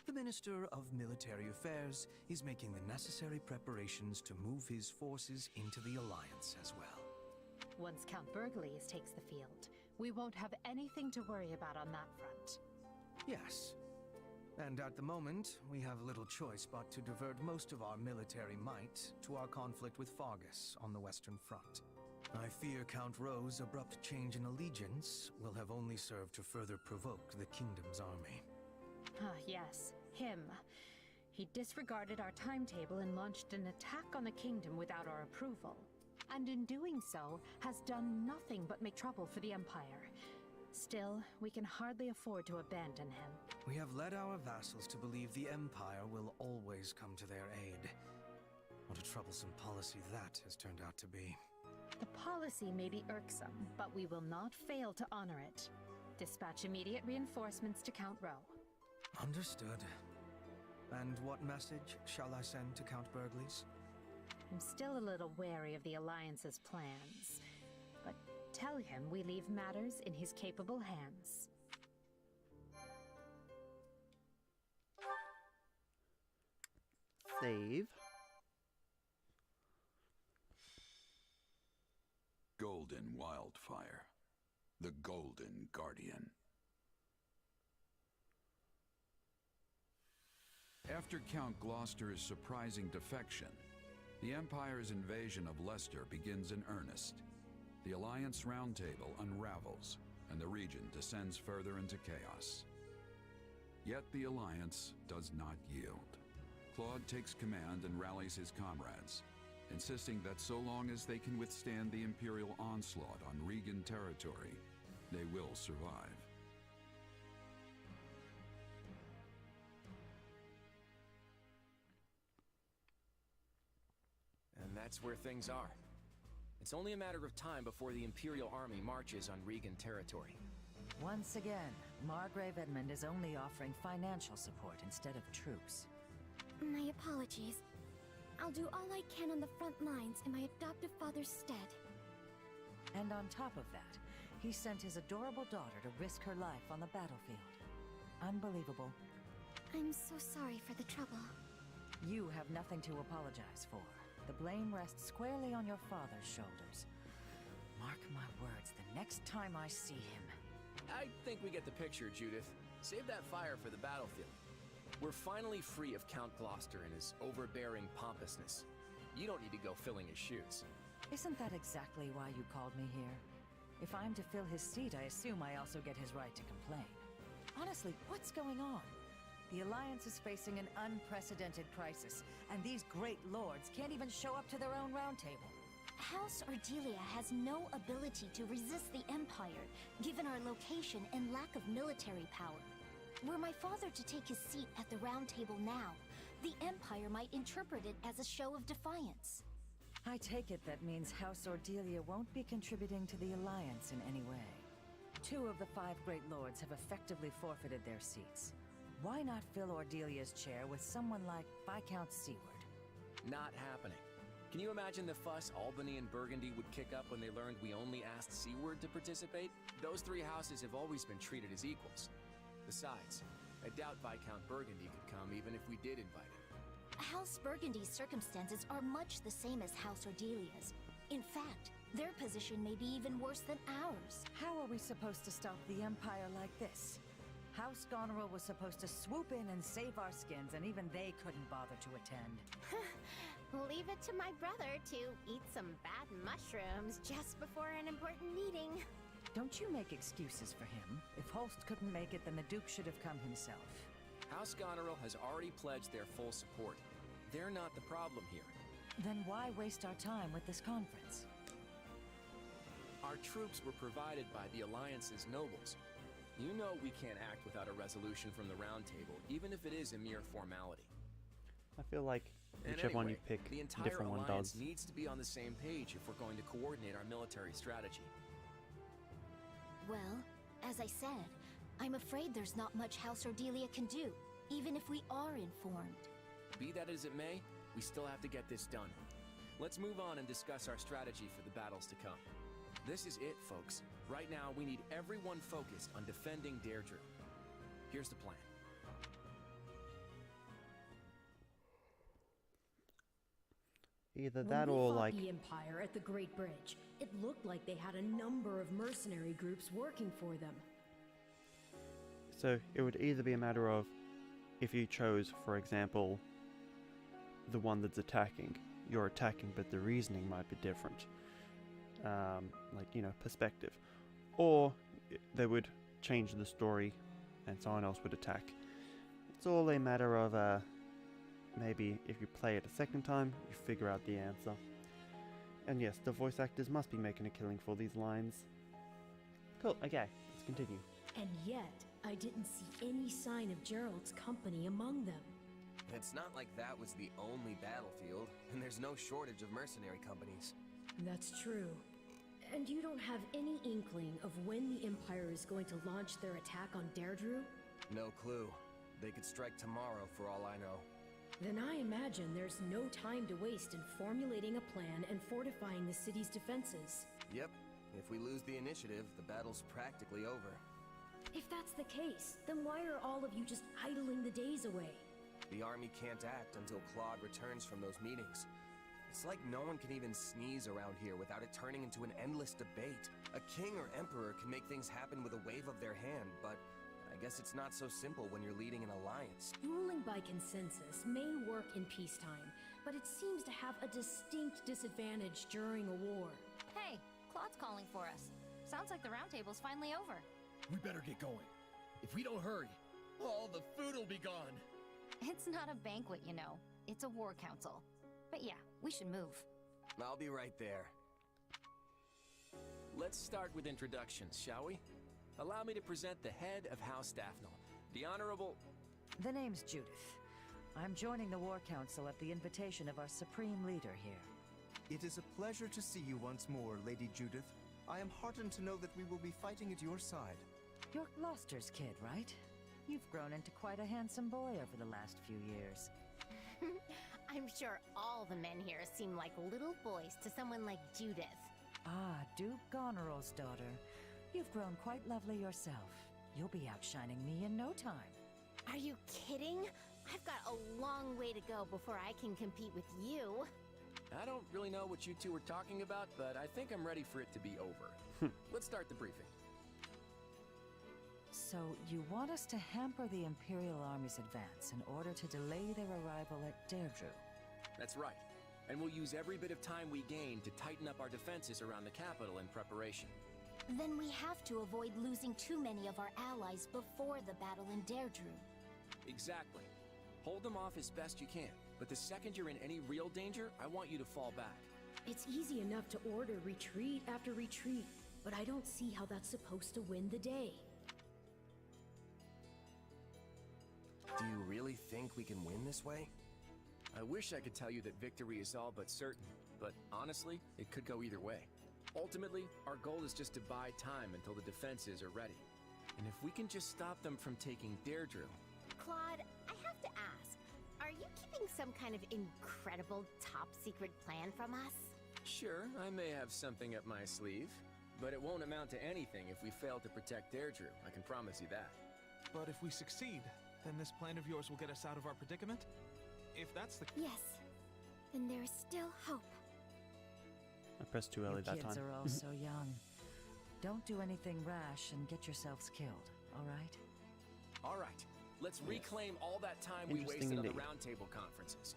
The Minister of Military Affairs is making the necessary preparations to move his forces into the Alliance as well. Once Count Burgleys takes the field, we won't have anything to worry about on that front. Yes. And at the moment, we have little choice but to divert most of our military might to our conflict with Fargus on the Western Front. I fear Count Rowe's abrupt change in allegiance will have only served to further provoke the Kingdom's army. Ah, yes, him. He disregarded our timetable and launched an attack on the Kingdom without our approval. And in doing so, has done nothing but make trouble for the Empire. Still, we can hardly afford to abandon him. We have led our vassals to believe the Empire will always come to their aid. What a troublesome policy that has turned out to be. The policy may be irksome, but we will not fail to honor it. Dispatch immediate reinforcements to Count Rowe. Understood. And what message shall I send to Count Burgleys? I'm still a little wary of the Alliance's plans, but tell him we leave matters in his capable hands. Save. Golden Wildfire. The Golden Guardian. After Count Gloucester's surprising defection, the Empire's invasion of Leicester begins in earnest. The Alliance Roundtable unravels, and the region descends further into chaos. Yet the Alliance does not yield. Claude takes command and rallies his comrades, insisting that so long as they can withstand the Imperial onslaught on Regan territory, they will survive. And that's where things are. It's only a matter of time before the Imperial army marches on Regan territory. Once again, Margrave Edmund is only offering financial support instead of troops. My apologies. I'll do all I can on the front lines in my adoptive father's stead. And on top of that, he sent his adorable daughter to risk her life on the battlefield. Unbelievable. I'm so sorry for the trouble. You have nothing to apologize for. The blame rests squarely on your father's shoulders. Mark my words, the next time I see him... I think we get the picture, Judith. Save that fire for the battlefield. We're finally free of Count Gloucester and his overbearing pompousness. You don't need to go filling his shoes. Isn't that exactly why you called me here? If I'm to fill his seat, I assume I also get his right to complain. Honestly, what's going on? The Alliance is facing an unprecedented crisis, and these great lords can't even show up to their own roundtable. House Ordelia has no ability to resist the Empire, given our location and lack of military power. Were my father to take his seat at the round table now, the Empire might interpret it as a show of defiance. I take it that means House Ordelia won't be contributing to the Alliance in any way. 2 of the 5 great lords have effectively forfeited their seats. Why not fill Ordelia's chair with someone like Viscount Seward? Not happening. Can you imagine the fuss Albany and Burgundy would kick up when they learned we only asked Seward to participate? Those 3 houses have always been treated as equals. Besides, I doubt Viscount Burgundy could come even if we did invite him. House Burgundy's circumstances are much the same as House Ordelia's. In fact, their position may be even worse than ours. How are we supposed to stop the Empire like this? House Goneril was supposed to swoop in and save our skins, and even they couldn't bother to attend. Leave it to my brother to eat some bad mushrooms just before an important meeting. Don't you make excuses for him. If Holst couldn't make it, then the Duke should have come himself. House Goneril has already pledged their full support. They're not the problem here. Then why waste our time with this conference? Our troops were provided by the Alliance's nobles. You know we can't act without a resolution from the Round Table, even if it is a mere formality. I feel like And whichever one you anyway, pick, the a entire different one Alliance does. needs to be on the same page if we're going to coordinate our military strategy. Well, as I said, I'm afraid there's not much House Ordelia can do, even if we are informed. Be that as it may, we still have to get this done. Let's move on and discuss our strategy for the battles to come. This is it, folks. Right now, we need everyone focused on defending Deirdre. Here's the plan. Either When that we or fought like the Empire at the Great Bridge, it looked like they had a number of mercenary groups working for them. so it would either be a matter of if you chose, for example, the one that's attacking, you're attacking, but the reasoning might be different. Like, you know, perspective. Or they would change the story and someone else would attack. It's all a matter of maybe if you play it a second time, you figure out the answer. And yes, the voice actors must be making a killing for these lines. Cool, okay, let's continue. And yet, I didn't see any sign of Gerald's company among them. It's not like that was the only battlefield, and there's no shortage of mercenary companies. That's true. And you don't have any inkling of when the Empire is going to launch their attack on Deirdre? No clue. They could strike tomorrow for all I know. Then I imagine there's no time to waste in formulating a plan and fortifying the city's defenses. Yep. If we lose the initiative, the battle's practically over. If that's the case, then why are all of you just idling the days away? The army can't act until Claude returns from those meetings. It's like no one can even sneeze around here without it turning into an endless debate. A king or emperor can make things happen with a wave of their hand, but I guess it's not so simple when you're leading an alliance. Ruling by consensus may work in peacetime, but it seems to have a distinct disadvantage during a war. Hey, Claude's calling for us. Sounds like the round table's finally over. We better get going. If we don't hurry, all the food will be gone. It's not a banquet, you know. It's a war council. But yeah, we should move. I'll be right there. Let's start with introductions, shall we? Allow me to present the head of House Daphne, the Honorable... The name's Judith. I'm joining the War Council at the invitation of our Supreme Leader here. It is a pleasure to see you once more, Lady Judith. I am heartened to know that we will be fighting at your side. You're Gloucester's kid, right? You've grown into quite a handsome boy over the last few years. I'm sure all the men here seem like little boys to someone like Judith. Ah, Duke Goneril's daughter. You've grown quite lovely yourself. You'll be outshining me in no time. Are you kidding? I've got a long way to go before I can compete with you. I don't really know what you two were talking about, but I think I'm ready for it to be over. Let's start the briefing. So, you want us to hamper the Imperial Army's advance in order to delay their arrival at Deirdre? That's right. And we'll use every bit of time we gain to tighten up our defenses around the capital in preparation. Then we have to avoid losing too many of our allies before the battle in Deirdre. Exactly. Hold them off as best you can, but the second you're in any real danger, I want you to fall back. It's easy enough to order retreat after retreat, but I don't see how that's supposed to win the day. Do you really think we can win this way? I wish I could tell you that victory is all but certain, but honestly, it could go either way. Ultimately, our goal is just to buy time until the defenses are ready. And if we can just stop them from taking Deirdre... Claude, I have to ask, are you keeping some kind of incredible top-secret plan from us? Sure, I may have something up my sleeve, but it won't amount to anything if we fail to protect Deirdre, I can promise you that. But if we succeed, then this plan of yours will get us out of our predicament? If that's the... Yes. Then there is still hope. I pressed too early that time. Kids are all so young. Don't do anything rash and get yourselves killed, all right? All right. Let's reclaim all that time we wasted on the roundtable conferences.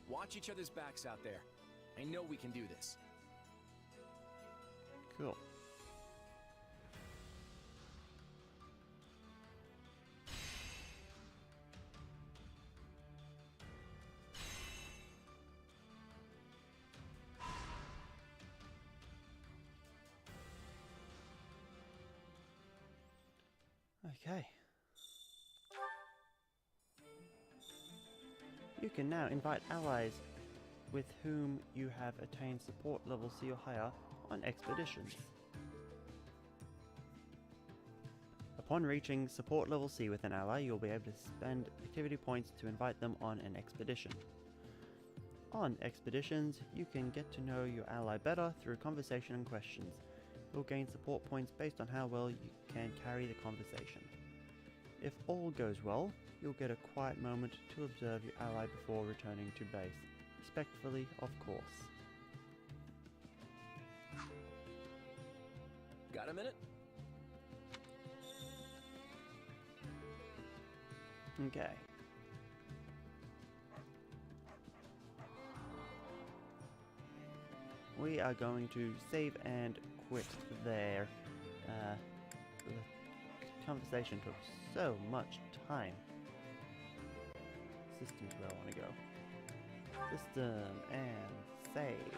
Watch each other's backs out there. I know we can do this. Cool. Okay. You can now invite allies with whom you have attained support level C or higher on expeditions. Upon reaching support level C with an ally, you'll be able to spend activity points to invite them on an expedition. On expeditions, you can get to know your ally better through conversation and questions. You'll gain support points based on how well you can carry the conversation. If all goes well, you'll get a quiet moment to observe your ally before returning to base. Respectfully, of course. Got a minute? Okay. We are going to save and quit there. The conversation took so much time. System's where I want to go. System and save.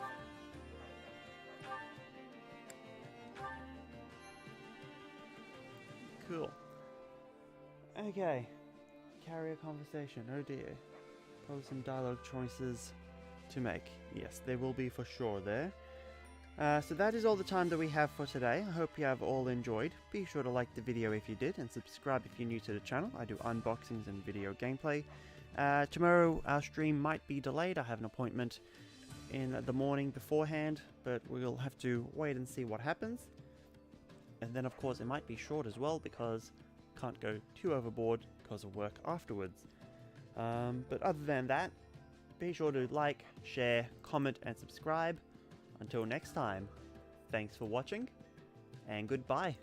Cool. Okay. Carry a conversation. Oh dear. Probably some dialogue choices to make. Yes, there will be for sure there. So that is all the time that we have for today. I hope you have all enjoyed. Be sure to like the video if you did, and subscribe if you're new to the channel. I do unboxings and video gameplay. Tomorrow our stream might be delayed. I have an appointment in the morning beforehand, but we'll have to wait and see what happens. And then of course it might be short as well, because can't go too overboard because of work afterwards. But other than that, be sure to like, share, comment and subscribe. Until next time, thanks for watching and goodbye.